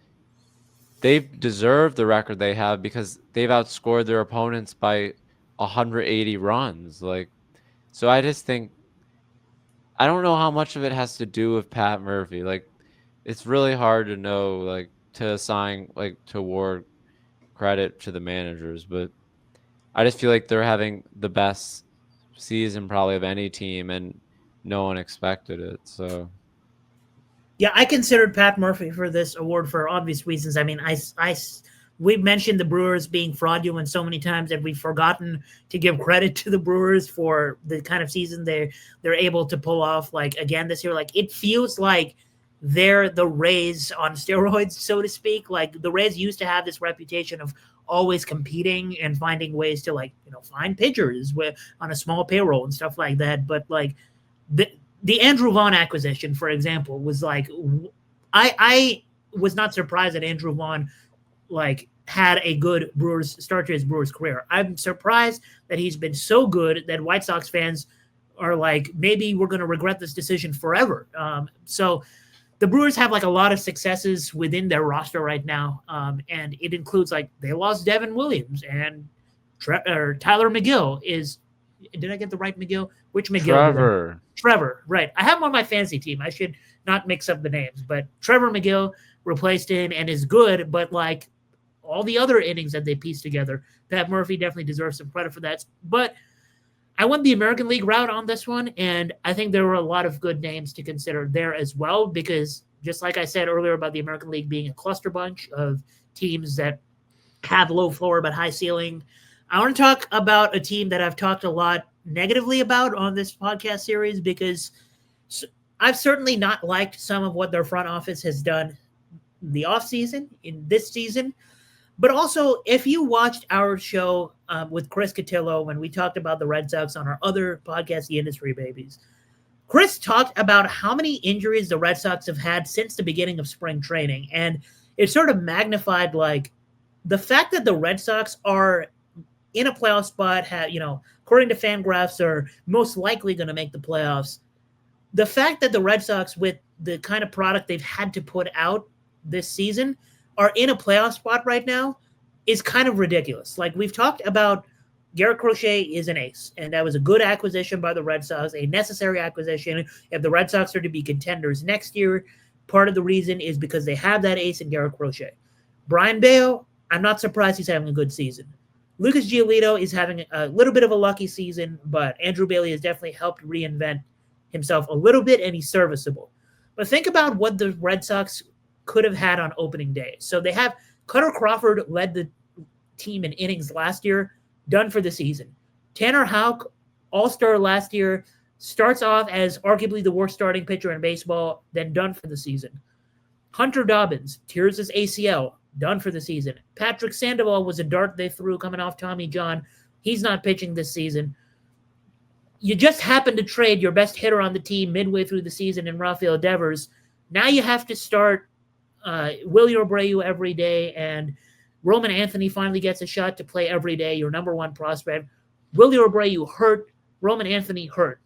they've deserved the record they have because they've outscored their opponents by 180 runs. Like, so I just think I don't know how much of it has to do with Pat Murphy. Like, it's really hard to know, like, to assign, like, to award credit to the managers. But I just feel like they're having the best season probably of any team, and no one expected it. So, Yeah, I considered Pat Murphy for this award for obvious reasons. I mean, we mentioned the Brewers being fraudulent so many times that we've forgotten to give credit to the Brewers for the kind of season they're able to pull off. Like again this year, like it feels like they're the Rays on steroids, so to speak. Like the Rays used to have this reputation of always competing and finding ways to find pitchers with on a small payroll and stuff like that. But like the Andrew Vaughn acquisition, for example, was like I was not surprised that Andrew Vaughn like had a good Brewers start to his Brewers career. I'm surprised that he's been so good that White Sox fans are like, maybe we're going to regret this decision forever. So the Brewers have like a lot of successes within their roster right now, and it includes like they lost Devin Williams and Tyler McGill is. Did I get the right McGill? Which McGill? Trevor, right. I have him on my fantasy team. I should not mix up the names, but Trevor McGill replaced him and is good, but like all the other innings that they pieced together, Pat Murphy definitely deserves some credit for that. But I went the American League route on this one, and I think there were a lot of good names to consider there as well, because just like I said earlier about the American League being a cluster bunch of teams that have low floor but high ceiling, I want to talk about a team that I've talked a lot negatively about on this podcast series, because I've certainly not liked some of what their front office has done the offseason, in this season. But also, if you watched our show with Chris Cotillo when we talked about the Red Sox on our other podcast, The Industry Babies, Chris talked about how many injuries the Red Sox have had since the beginning of spring training. And it sort of magnified, like, the fact that the Red Sox are in a playoff spot, according to Fangraphs, are most likely going to make the playoffs. The fact that the Red Sox, with the kind of product they've had to put out this season, are in a playoff spot right now is kind of ridiculous. Like, we've talked about, Garrett Crochet is an ace, and that was a good acquisition by the Red Sox, a necessary acquisition. If the Red Sox are to be contenders next year, part of the reason is because they have that ace in Garrett Crochet. Brian Bayo, I'm not surprised he's having a good season. Lucas Giolito is having a little bit of a lucky season, but Andrew Bailey has definitely helped reinvent himself a little bit, and he's serviceable. But think about what the Red Sox could have had on opening day. So they have Cutter Crawford led the team in innings last year, done for the season. Tanner Houck, all-star last year, starts off as arguably the worst starting pitcher in baseball, then done for the season. Hunter Dobbins tears his ACL, done for the season. Patrick Sandoval was a dart they threw coming off Tommy John. He's not pitching this season. You just happened to trade your best hitter on the team midway through the season in Rafael Devers. Now you have to start Willie Abreu every day, and Roman Anthony finally gets a shot to play every day, your number one prospect. Willie Abreu hurt, Roman Anthony hurt.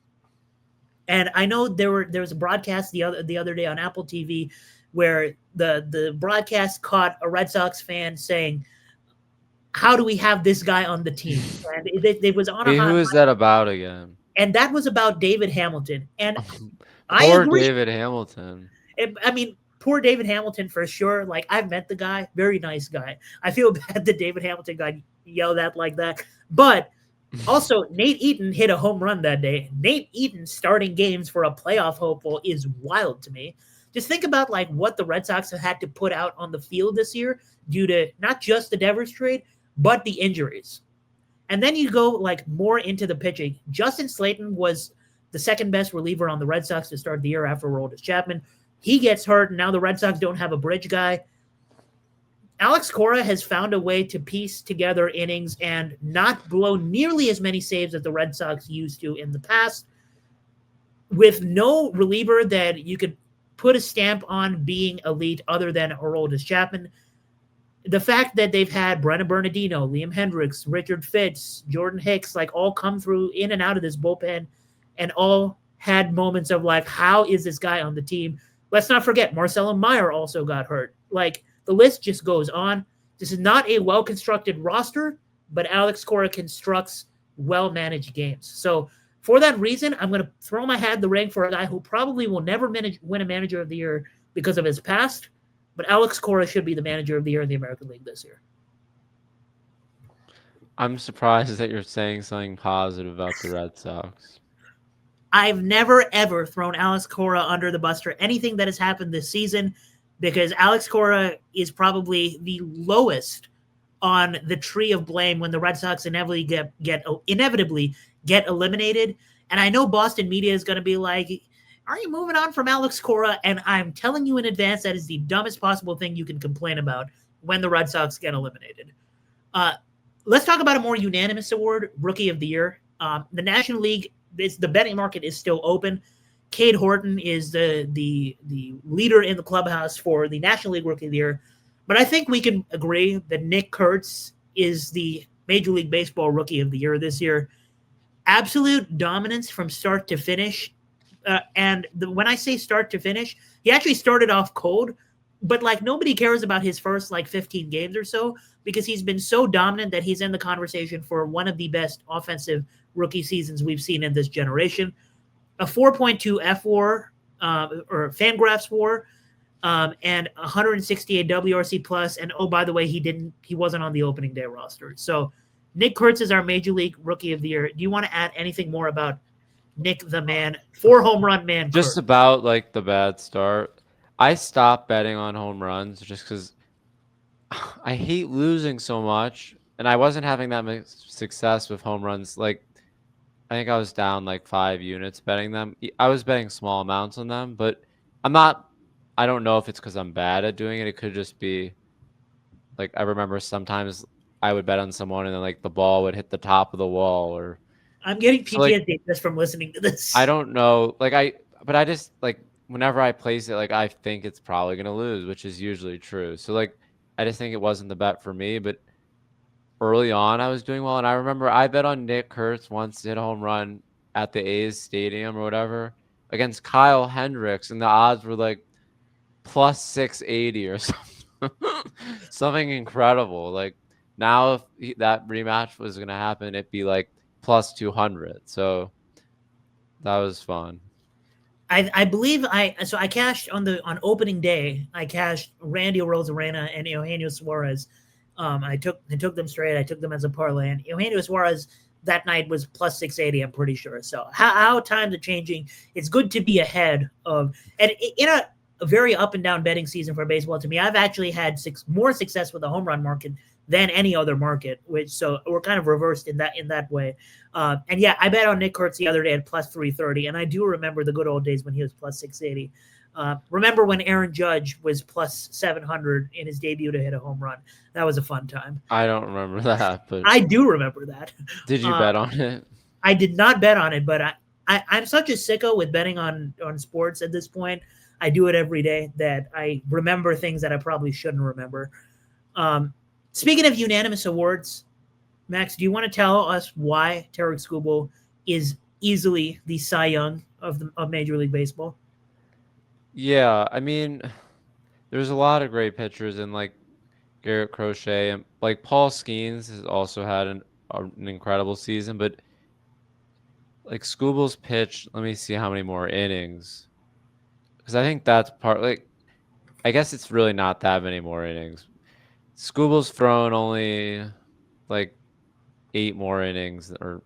And I know there was a broadcast the other day on Apple TV where the broadcast caught a Red Sox fan saying, "How do we have this guy on the team?" And it was on a hot who is that about again? And that was about David Hamilton. And I Poor agree. David Hamilton. Poor David Hamilton for sure. Like, I've met the guy, very nice guy. I feel bad that David Hamilton got yelled at like that. But also, Nate Eaton hit a home run that day. Nate Eaton starting games for a playoff hopeful is wild to me. Just think about like what the Red Sox have had to put out on the field this year due to not just the Devers trade, but the injuries. And then you go like more into the pitching. Justin Slayton was the second best reliever on the Red Sox to start the year after Aroldis Chapman. He gets hurt, and now the Red Sox don't have a bridge guy. Alex Cora has found a way to piece together innings and not blow nearly as many saves as the Red Sox used to in the past, with no reliever that you could put a stamp on being elite other than Aroldis Chapman. The fact that they've had Brennan Bernardino, Liam Hendricks, Richard Fitz, Jordan Hicks, like all come through in and out of this bullpen and all had moments of like, how is this guy on the team? Let's not forget, Marcelo Meyer also got hurt. Like, the list just goes on. This is not a well-constructed roster, but Alex Cora constructs well-managed games. So for that reason, I'm going to throw my hat in the ring for a guy who probably will never win a Manager of the Year because of his past, but Alex Cora should be the Manager of the Year in the American League this year. I'm surprised that you're saying something positive about the Red Sox. I've never, ever thrown Alex Cora under the bus for anything that has happened this season, because Alex Cora is probably the lowest on the tree of blame when the Red Sox inevitably get eliminated. And I know Boston media is going to be like, are you moving on from Alex Cora? And I'm telling you in advance, that is the dumbest possible thing you can complain about when the Red Sox get eliminated. Uh, let's talk about a more unanimous award, Rookie of the Year. The National League, the betting market is still open. Cade Horton is the leader in the clubhouse for the National League Rookie of the Year. But I think we can agree that Nick Kurtz is the Major League Baseball Rookie of the Year this year. Absolute dominance from start to finish. When I say start to finish, he actually started off cold, but like nobody cares about his first like 15 games or so, because he's been so dominant that he's in the conversation for one of the best offensive rookie seasons we've seen in this generation. A 4.2 F WAR or Fangraphs WAR, and 168 WRC plus. And oh, by the way, he wasn't on the opening day roster. So Nick Kurtz is our Major League Rookie of the Year. Do you want to add anything more about Nick the man, 4 home run man? Just Kurtz? about like the bad start. I stopped betting on home runs just because I hate losing so much, and I wasn't having that much success with home runs. Like, I think I was down like 5 units betting them. I was betting small amounts on them, but I'm not. I don't know if it's because I'm bad at doing it. It could just be like I remember sometimes I would bet on someone and then like the ball would hit the top of the wall, or I'm getting so like PTSD just from listening to this. I don't know. But I just like whenever I place it, like I think it's probably gonna lose, which is usually true. So like I just think it wasn't the bet for me. But early on, I was doing well, and I remember I bet on Nick Kurtz once hit a home run at the A's stadium or whatever against Kyle Hendricks, and the odds were like plus 680 or something, something incredible. Like now, if that rematch was gonna happen, it'd be like plus 200. So that was fun. I believe I cashed on opening day. I cashed Randy Rosarena and Eugenio Suarez. I took them straight. I took them as a parlay, and Eugenio Suarez that night was plus 680. I'm pretty sure. So how times are changing. It's good to be ahead of, and in a very up and down betting season for baseball. To me, I've actually had more success with the home run market than any other market, which so we're kind of reversed in that way. And yeah, I bet on Nick Kurtz the other day at plus 330, and I do remember the good old days when he was plus 680. Remember when Aaron Judge was plus 700 in his debut to hit a home run? That was a fun time. I don't remember that, but I do remember that. did you bet on it? I did not bet on it, but I'm such a sicko with betting on sports at this point. I do it every day that I remember things that I probably shouldn't remember. Speaking of unanimous awards, Max, do you want to tell us why Tarek Skubal is easily the Cy Young of Major League Baseball? Yeah, I mean, there's a lot of great pitchers in like Garrett Crochet and like Paul Skeens has also had an incredible season, but like Skubal's pitch, let me see how many more innings. Because I think that's part like I guess it's really not that many more innings. Skubal's thrown only like 8 more innings or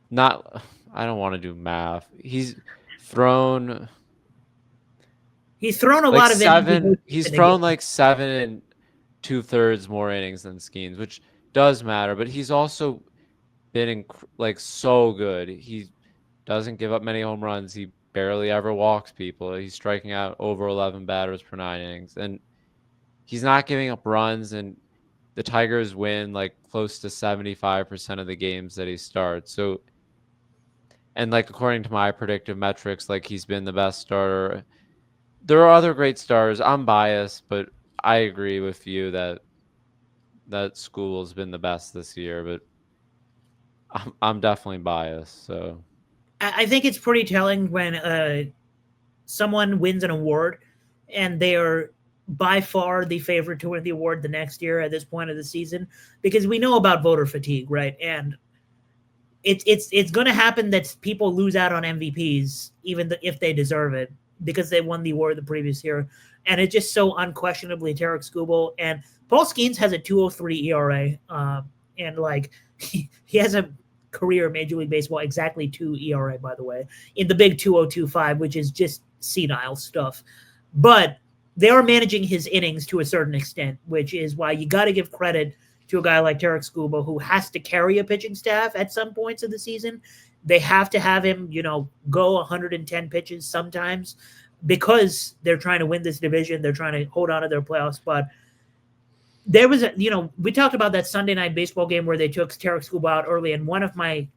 not. I don't want to do math. Thrown He's thrown a like lot of seven. He's thrown games. like 7 2/3 more innings than Skeens, which does matter. But he's also been like so good. He doesn't give up many home runs. He barely ever walks people. He's striking out over 11 batters per 9 innings, and he's not giving up runs. And the Tigers win like close to 75% of the games that he starts. So, and like according to my predictive metrics, like he's been the best starter. There are other great stars. I'm biased, but I agree with you that School's been the best this year. But I'm definitely biased. So I think it's pretty telling when someone wins an award and they are by far the favorite to win the award the next year at this point of the season, because we know about voter fatigue, right? And it's going to happen that people lose out on MVPs even if they deserve it because they won the award the previous year. And it's just so unquestionably Tarek Skubal. And Paul Skeens has a 2.03 ERA, and like he has a career Major League Baseball exactly 2 ERA, by the way, in the big 2.025, which is just senile stuff. But they are managing his innings to a certain extent, which is why you got to give credit to a guy like Tarek Skubal, who has to carry a pitching staff at some points of the season. They have to have him, go 110 pitches sometimes because they're trying to win this division. They're trying to hold on to their playoff spot. There was we talked about that Sunday night baseball game where they took Tarek Skubal out early, and one of my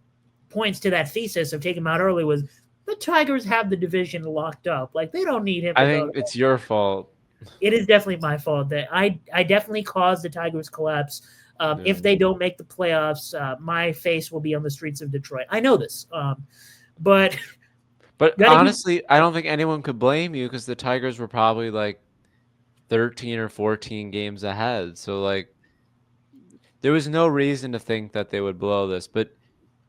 points to that thesis of taking him out early was the Tigers have the division locked up. Like they don't need him I to go. think it's your fault. It is definitely my fault that I definitely caused the Tigers collapse. Yeah. If they don't make the playoffs, my face will be on the streets of Detroit. I know this, but But gotta give, honestly, I don't think anyone could blame you because the Tigers were probably like 13 or 14 games ahead. So like there was no reason to think that they would blow this. But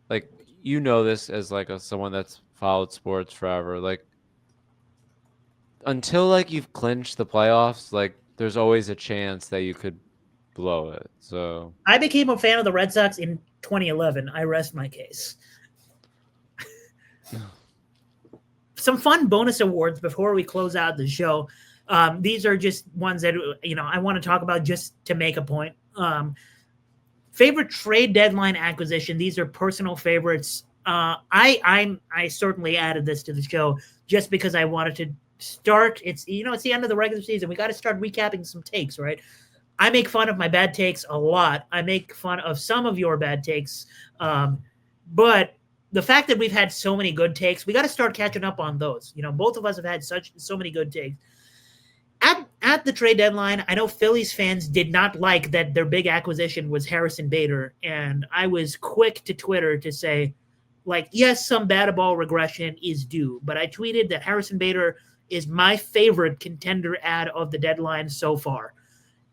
like this as like someone that's followed sports forever. Like until like you've clinched the playoffs, like there's always a chance that you could blow it. So I became a fan of the Red Sox in 2011. I rest my case. Some fun bonus awards before we close out the show. These are just ones that I want to talk about just to make a point. Favorite trade deadline acquisition. These are personal favorites. I certainly added this to the show just because I wanted to start. It's it's the end of the regular season. We got to start recapping some takes, right? I make fun of my bad takes a lot. I make fun of some of your bad takes, but the fact that we've had so many good takes, we got to start catching up on those. Both of us have had so many good takes. At the trade deadline, I know Phillies fans did not like that their big acquisition was Harrison Bader, and I was quick to Twitter to say, like, yes, some bad ball regression is due, but I tweeted that Harrison Bader is my favorite contender ad of the deadline so far.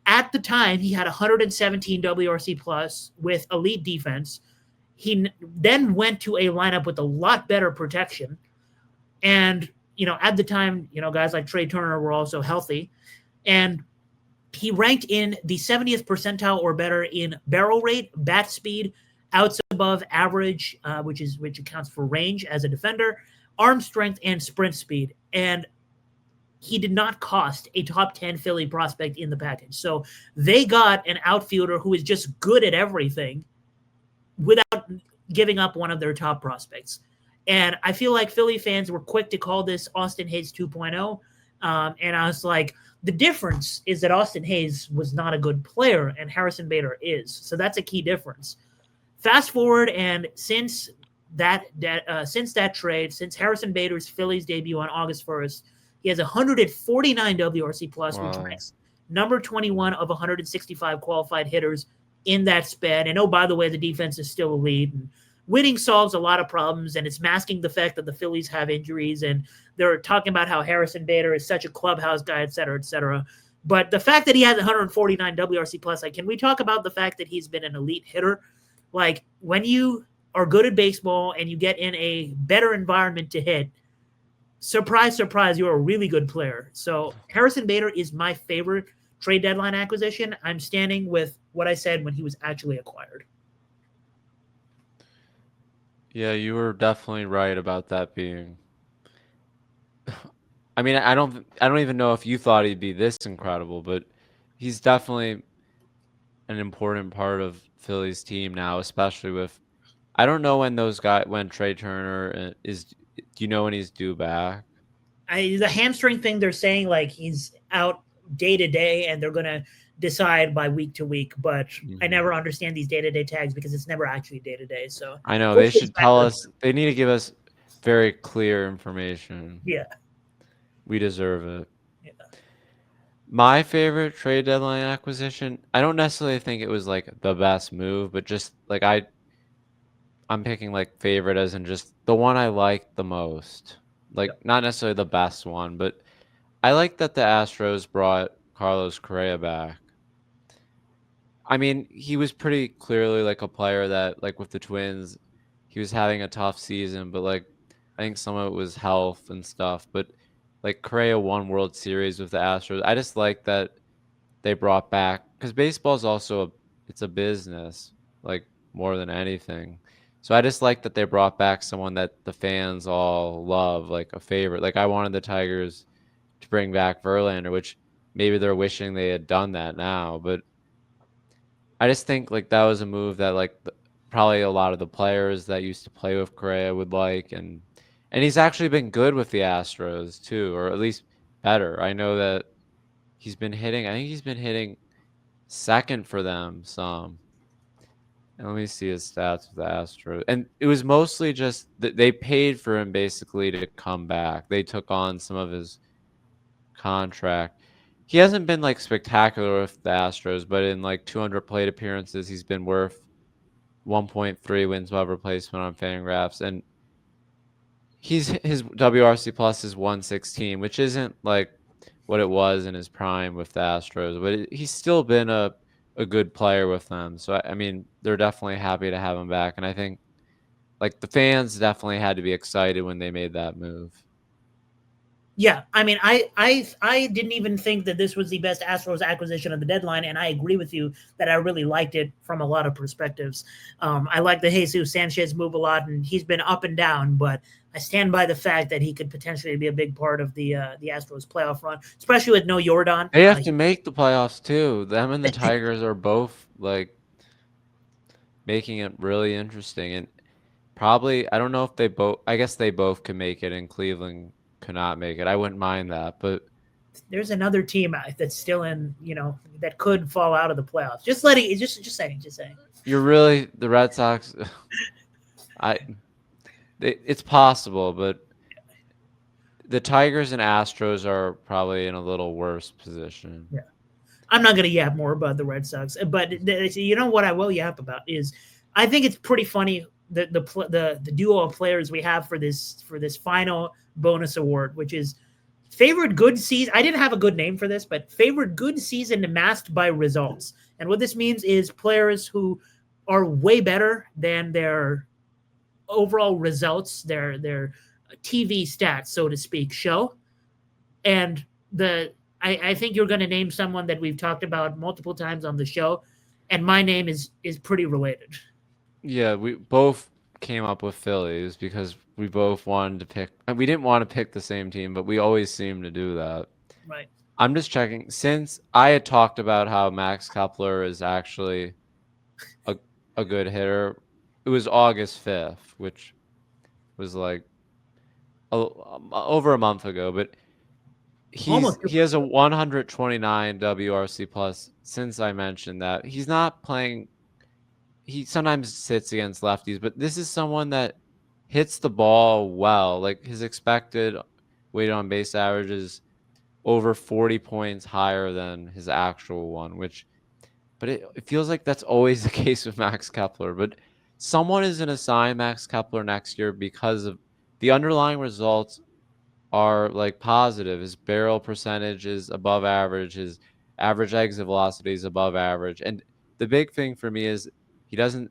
At the time, he had 117 WRC plus with elite defense. He then went to a lineup with a lot better protection. And, at the time, guys like Trey Turner were also healthy. And he ranked in the 70th percentile or better in barrel rate, bat speed, outs above average, which accounts for range as a defender, arm strength, and sprint speed. And he did not cost a top 10 Philly prospect in the package. So they got an outfielder who is just good at everything without giving up one of their top prospects. And I feel like Philly fans were quick to call this Austin Hayes 2.0. And I was like, the difference is that Austin Hayes was not a good player and Harrison Bader is. So that's a key difference. Fast forward, and since that trade, since Harrison Bader's Phillies debut on August 1st, he has 149 WRC plus, which ranks number 21 of 165 qualified hitters in that span. And oh, by the way, the defense is still elite. And winning solves a lot of problems, and it's masking the fact that the Phillies have injuries. And they're talking about how Harrison Bader is such a clubhouse guy, et cetera, et cetera. But the fact that he has 149 WRC plus, like, can we talk about the fact that he's been an elite hitter? Like, when you are good at baseball and you get in a better environment to hit, surprise, surprise, you're a really good player. So Harrison Bader is my favorite trade deadline acquisition. I'm standing with what I said when he was actually acquired. yeah, you were definitely right about that being. I mean, I don't even know if you thought he'd be this incredible, but he's definitely an important part of Philly's team now, especially with. I don't know when Trey Turner is. Do you know when he's due back? The hamstring thing, they're saying like he's out day to day, and they're gonna decide by week to week. But I never understand these day to day tags because it's never actually day to day. So I know they should tell us. They need to give us very clear information. Yeah, we deserve it. Yeah. My favorite trade deadline acquisition. I don't necessarily think it was like the best move, but just like I'm picking like favorite as in just the one I liked the most. Like not necessarily the best one, but I like that the Astros brought Carlos Correa back. I mean, he was pretty clearly like a player that like with the Twins, he was having a tough season, but like I think some of it was health and stuff, but like Correa won World Series with the Astros. I just like that they brought back because baseball's also it's a business, like more than anything. So I just like that they brought back someone that the fans all love, like a favorite. Like I wanted the Tigers to bring back Verlander, which maybe they're wishing they had done that now. But I just think like that was a move that like probably a lot of the players that used to play with Correa would like, and he's actually been good with the Astros too, or at least better. I know that he's been hitting. I think he's been hitting second for them some. And let me see his stats with the Astros. And it was mostly just that they paid for him basically to come back. They took on some of his contract. He hasn't been like spectacular with the Astros, but in like 200 plate appearances, he's been worth 1.3 wins above replacement on Fangraphs, and his WRC plus is 116, which isn't like what it was in his prime with the Astros, but he's still been a good player with them. So I mean, they're definitely happy to have him back, and I think like the fans definitely had to be excited when they made that move. Yeah, I mean, I didn't even think that this was the best Astros acquisition of the deadline, and I agree with you that I really liked it from a lot of perspectives. I like the Jesus Sanchez move a lot, and he's been up and down, but I stand by the fact that he could potentially be a big part of the Astros playoff run, especially with no Jordan. They have to make the playoffs too. Them and the Tigers are both like making it really interesting, and probably I don't know if they both. I guess they both can make it, and Cleveland could not make it. I wouldn't mind that, but there's another team that's still in, that could fall out of the playoffs. Just letting, just saying. You're really the Red Sox. It's possible, but the Tigers and Astros are probably in a little worse position. Yeah. I'm not going to yap more about the Red Sox, but you know what I will yap about is I think it's pretty funny the duo of players we have for this final bonus award, which is favorite good season. I didn't have a good name for this, but favorite good season masked by results. And what this means is players who are way better than their overall results, their TV stats, so to speak, show. And I think you're going to name someone that we've talked about multiple times on the show, and my name is pretty related. Yeah, we both came up with Phillies because we both wanted to pick. We didn't want to pick the same team, but we always seem to do that. Right. I'm just checking. Since I had talked about how Max Kepler is actually a good hitter, it was August 5th, which was like over a month ago, but he has a 129 WRC plus. Since I mentioned that, he's not playing. He sometimes sits against lefties, but this is someone that hits the ball well. Like his expected weighted on base average is over 40 points higher than his actual one, but it feels like that's always the case with Max Kepler. But someone is going to sign Max Kepler next year because of the underlying results are like positive. His barrel percentage is above average. His average exit velocity is above average. And the big thing for me is he doesn't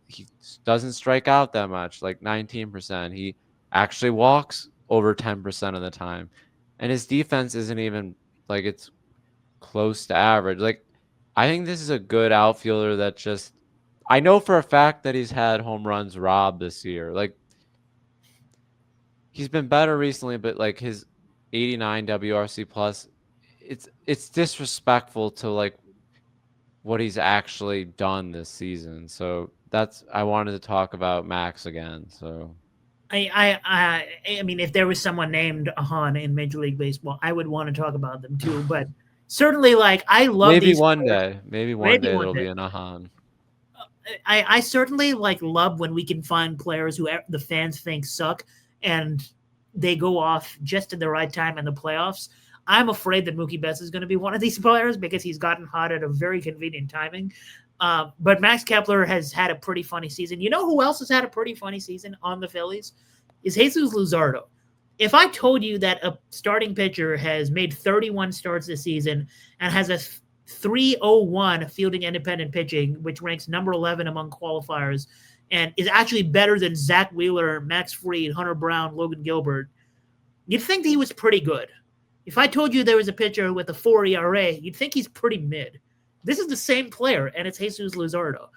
strike out that much, like 19%. He actually walks over 10% of the time. And his defense isn't even like it's close to average. Like I think this is a good outfielder that just I know for a fact that he's had home runs robbed this year. Like he's been better recently, but like his 89 WRC plus, it's disrespectful to like what he's actually done this season. So that's I wanted to talk about Max again. So I mean, if there was someone named Ahan in Major League Baseball, I would want to talk about them too. But certainly, like I love maybe these one players. day, maybe one day there'll be an Ahan. I certainly like love when we can find players who the fans think suck and they go off just at the right time in the playoffs. I'm afraid that Mookie Betts is going to be one of these players because he's gotten hot at a very convenient timing. But Max Kepler has had a pretty funny season. You know who else has had a pretty funny season on the Phillies? Is Jesus Luzardo. If I told you that a starting pitcher has made 31 starts this season and has a 301 fielding independent pitching, which ranks number 11 among qualifiers, and is actually better than Zach Wheeler, Max Fried, Hunter Brown, Logan Gilbert, you'd think that he was pretty good. If I told you there was a pitcher with a 4 ERA, you'd think he's pretty mid. This is the same player, and it's Jesus Luzardo.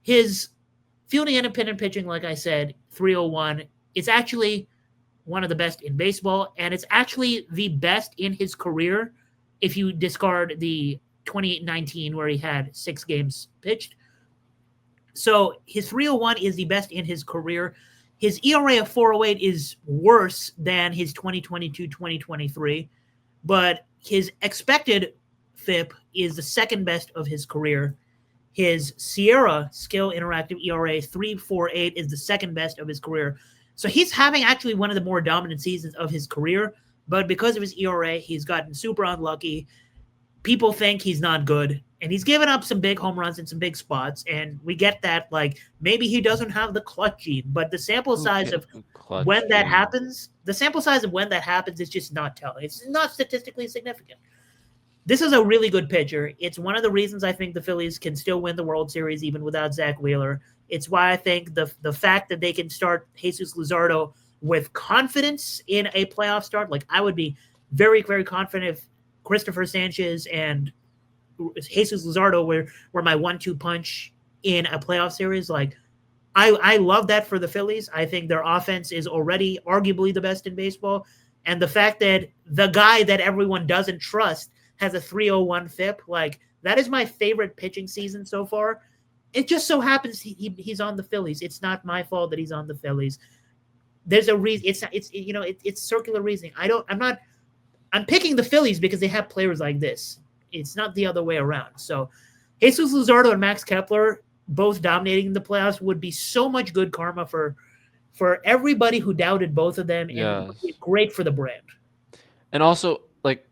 His fielding independent pitching, like I said, 301, it's actually one of the best in baseball, and it's actually the best in his career if you discard the 2019 where he had 6 games pitched. So his 301 is the best in his career. His ERA of 408 is worse than his 2022-2023, but his expected FIP is the second best of his career. His Sierra skill interactive ERA 3.48 is the second best of his career. So he's having actually one of the more dominant seasons of his career, but because of his ERA, he's gotten super unlucky. People think he's not good, and he's given up some big home runs in some big spots, and we get that. Like, maybe he doesn't have the clutch gene, but the sample Who size can of clutch when that gene? happens, is just not telling. It's not statistically significant. This is a really good pitcher. It's one of the reasons I think the Phillies can still win the World Series even without Zach Wheeler. It's why I think the fact that they can start Jesus Luzardo with confidence in a playoff start, like I would be very, very confident if Christopher Sanchez and Jesus Luzardo were my 1-2 punch in a playoff series. Like I love that for the Phillies. I think their offense is already arguably the best in baseball. And the fact that the guy that everyone doesn't trust has a 301 FIP, like that is my favorite pitching season so far. It just so happens he's on the Phillies. It's not my fault that he's on the Phillies. There's a reason. It's circular reasoning. I'm picking the Phillies because they have players like this. It's not the other way around. So Jesus Luzardo and Max Kepler both dominating the playoffs would be so much good karma for everybody who doubted both of them, and it would be Yes. great for the brand. And also, like,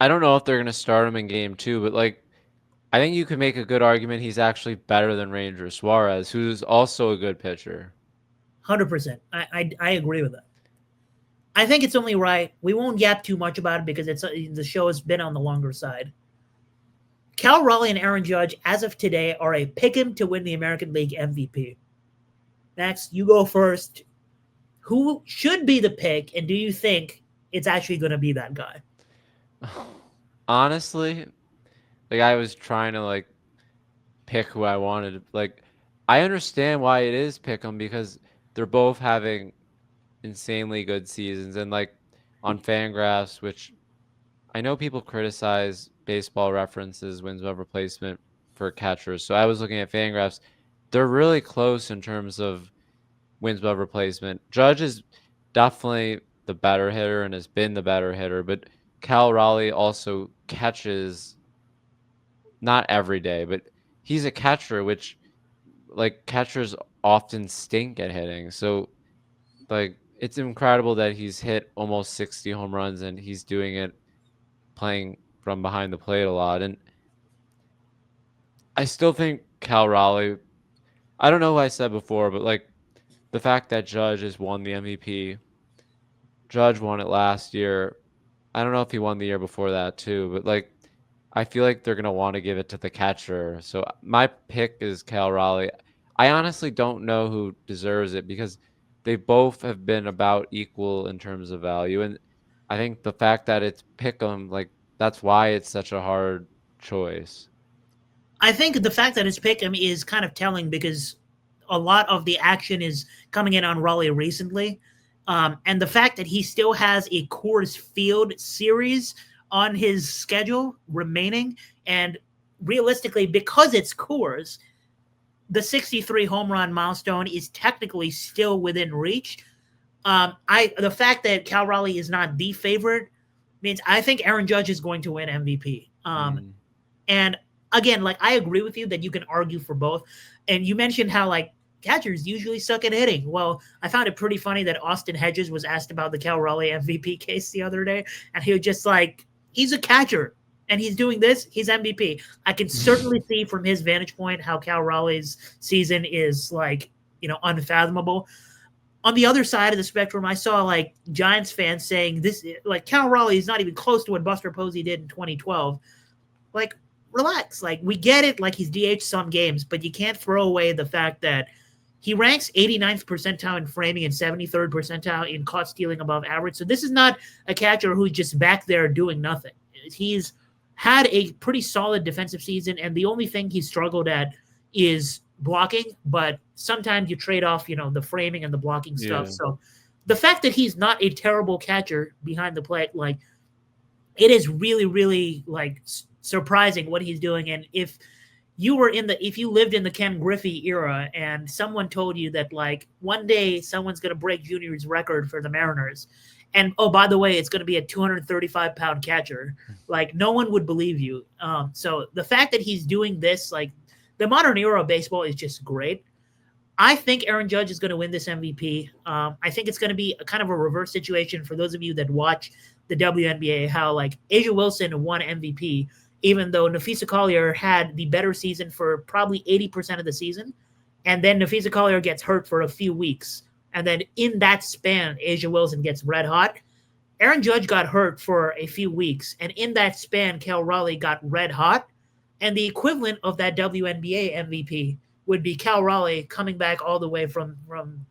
I don't know if they're gonna start him in game 2, but like, I think you could make a good argument he's actually better than Ranger Suarez, who's also a good pitcher. 100%. I agree with that. I think it's only right. We won't yap too much about it because the show has been on the longer side. Cal Raleigh and Aaron Judge, as of today, are a pick him to win the American League MVP. Max, you go first. Who should be the pick, and do you think it's actually going to be that guy? Honestly, like I was trying to like pick who I wanted. Like I understand why it is pick 'em because they're both having insanely good seasons and like on Fangraphs, which I know people criticize baseball references wins above replacement for catchers. So I was looking at Fangraphs. They're really close in terms of wins above replacement. Judge is definitely the better hitter and has been the better hitter, but Cal Raleigh also catches not every day, but he's a catcher, which like catchers often stink at hitting. So like it's incredible that he's hit almost 60 home runs and he's doing it playing from behind the plate a lot. And I still think Cal Raleigh, I don't know who I said before, but like the fact that Judge has won the MVP, Judge won it last year. I don't know if he won the year before that too, but like I feel like they're gonna want to give it to the catcher. So my pick is Cal Raleigh. I honestly don't know who deserves it because they both have been about equal in terms of value, and I think the fact that it's pick 'em, like that's why it's such a hard choice. I think the fact that it's pick him is kind of telling because a lot of the action is coming in on Raleigh recently. And the fact that he still has a Coors Field series on his schedule remaining, and realistically, because it's Coors, the 63 home run milestone is technically still within reach. The fact that Cal Raleigh is not the favorite means I think Aaron Judge is going to win MVP. Mm. And again, like I agree with you that you can argue for both. And you mentioned how like catchers usually suck at hitting. Well, I found it pretty funny that Austin Hedges was asked about the Cal Raleigh MVP case the other day, and he was just like, he's a catcher and he's doing this, he's MVP. I can certainly see from his vantage point how Cal Raleigh's season is like, unfathomable. On the other side of the spectrum, I saw like Giants fans saying this, like Cal Raleigh is not even close to what Buster Posey did in 2012. Like, relax. Like, we get it. Like, he's DH some games, but you can't throw away the fact that he ranks 89th percentile in framing and 73rd percentile in caught stealing above average. So this is not a catcher who's just back there doing nothing. He's had a pretty solid defensive season, and the only thing he struggled at is blocking, but sometimes you trade off, the framing and the blocking stuff. Yeah. So the fact that he's not a terrible catcher behind the plate, like, it is really, really like surprising what he's doing. And if if you lived in the Ken Griffey era and someone told you that like one day someone's going to break Junior's record for the Mariners, and oh, by the way, it's going to be a 235-pound catcher, like no one would believe you. So the fact that he's doing this, like the modern era of baseball is just great. I think Aaron Judge is going to win this MVP. I think it's going to be a kind of a reverse situation for those of you that watch the WNBA, how like Asia Wilson won MVP, even though Nafisa Collier had the better season for probably 80% of the season. And then Nafisa Collier gets hurt for a few weeks. And then in that span, Asia Wilson gets red hot. Aaron Judge got hurt for a few weeks. And in that span, Cal Raleigh got red hot. And the equivalent of that WNBA MVP would be Cal Raleigh coming back all the way from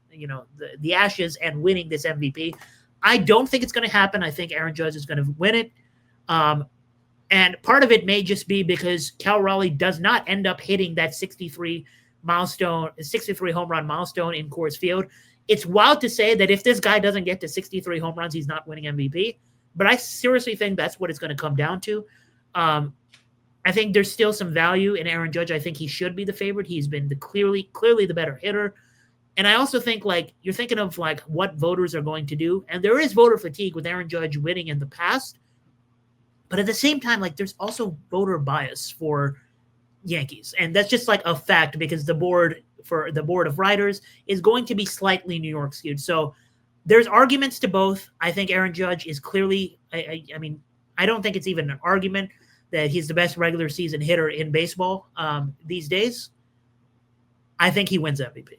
the ashes and winning this MVP. I don't think it's going to happen. I think Aaron Judge is going to win it. And part of it may just be because Cal Raleigh does not end up hitting that 63 home run milestone in Coors Field. It's wild to say that if this guy doesn't get to 63 home runs, he's not winning MVP. But I seriously think that's what it's going to come down to. I think there's still some value in Aaron Judge. I think he should be the favorite. He's been clearly the better hitter. And I also think like you're thinking of like what voters are going to do. And there is voter fatigue with Aaron Judge winning in the past. But at the same time, like there's also voter bias for Yankees. And that's just like a fact because the board of writers is going to be slightly New York skewed. So there's arguments to both. I think Aaron Judge is clearly, I mean, I don't think it's even an argument that he's the best regular season hitter in baseball these days. I think he wins MVP.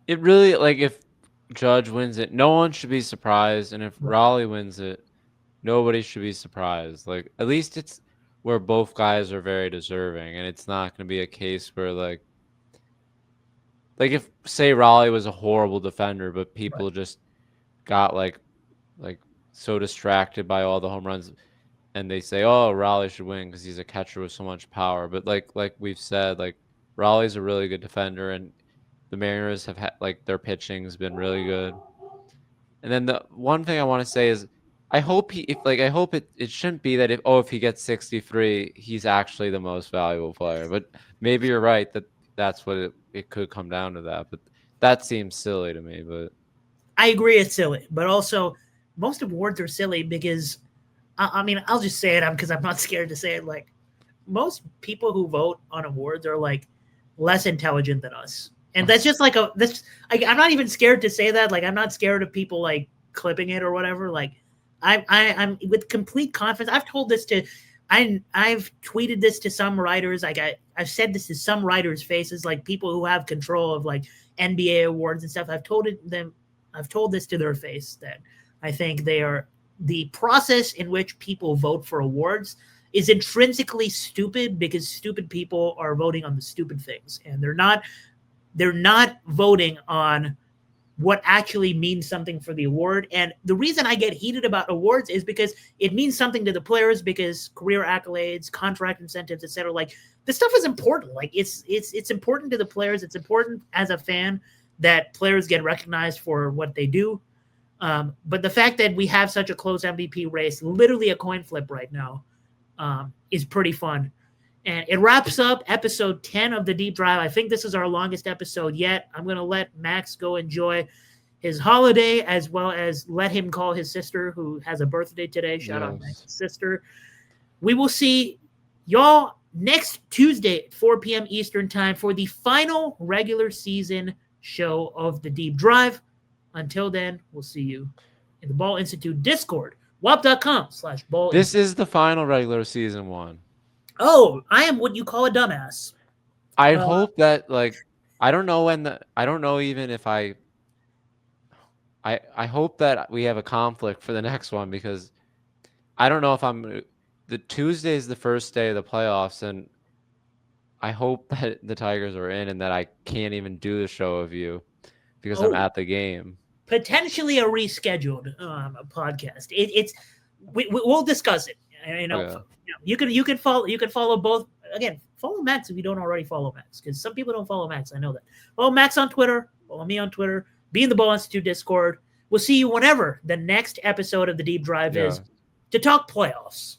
It really, like, if Judge wins it, no one should be surprised. And if Raleigh wins it, nobody should be surprised. Like, at least it's where both guys are very deserving. And it's not going to be a case where, like if, say, Raleigh was a horrible defender, but people just got, like so distracted by all the home runs, and they say, "Oh, Raleigh should win because he's a catcher with so much power." But like we've said, like Raleigh's a really good defender, and the Mariners have had like their pitching's been really good. And then the one thing I want to say is, I hope it shouldn't be that if he gets 63, he's actually the most valuable player. But maybe you're right that's what it could come down to that. But that seems silly to me. But I agree, it's silly, but also most awards are silly because, I mean, I'll just say it because I'm not scared to say it. Like, most people who vote on awards are like less intelligent than us, and that's just like I'm not even scared to say that. Like, I'm not scared of people like clipping it or whatever. Like, I'm with complete confidence. I've tweeted this to some writers. Like, I've said this to some writers' faces, like people who have control of like NBA awards and stuff. I've told this to their face that I think the process in which people vote for awards is intrinsically stupid because stupid people are voting on the stupid things, and they're not voting on what actually means something for the award. And the reason I get heated about awards is because it means something to the players, because career accolades, contract incentives, etc. Like, this stuff is important. Like, it's important to the players. It's important as a fan that players get recognized for what they do. But the fact that we have such a close MVP race, literally a coin flip right now, is pretty fun. And it wraps up episode 10 of the Deep Drive. I think this is our longest episode yet. I'm going to let Max go enjoy his holiday, as well as let him call his sister, who has a birthday today. Shout out Max's sister. We will see y'all next Tuesday at 4 p.m. Eastern time for the final regular season show of the Deep Drive. Until then, we'll see you in the Ball Institute Discord, wap.com/ball. This is the final regular season one. Oh, I am what you call a dumbass. I hope that, like, I don't know even if I hope that we have a conflict for the next one, because I don't know if the Tuesday is the first day of the playoffs, and I hope that the Tigers are in and that I can't even do the show of you because I'm at the game. Potentially a rescheduled podcast. We'll discuss it. You can follow both. Again, follow Max if you don't already follow Max, because some people don't follow Max. I know that. Follow Max on Twitter. Follow me on Twitter. Be in the Ball Institute Discord. We'll see you whenever the next episode of the Deep Drive is to talk playoffs.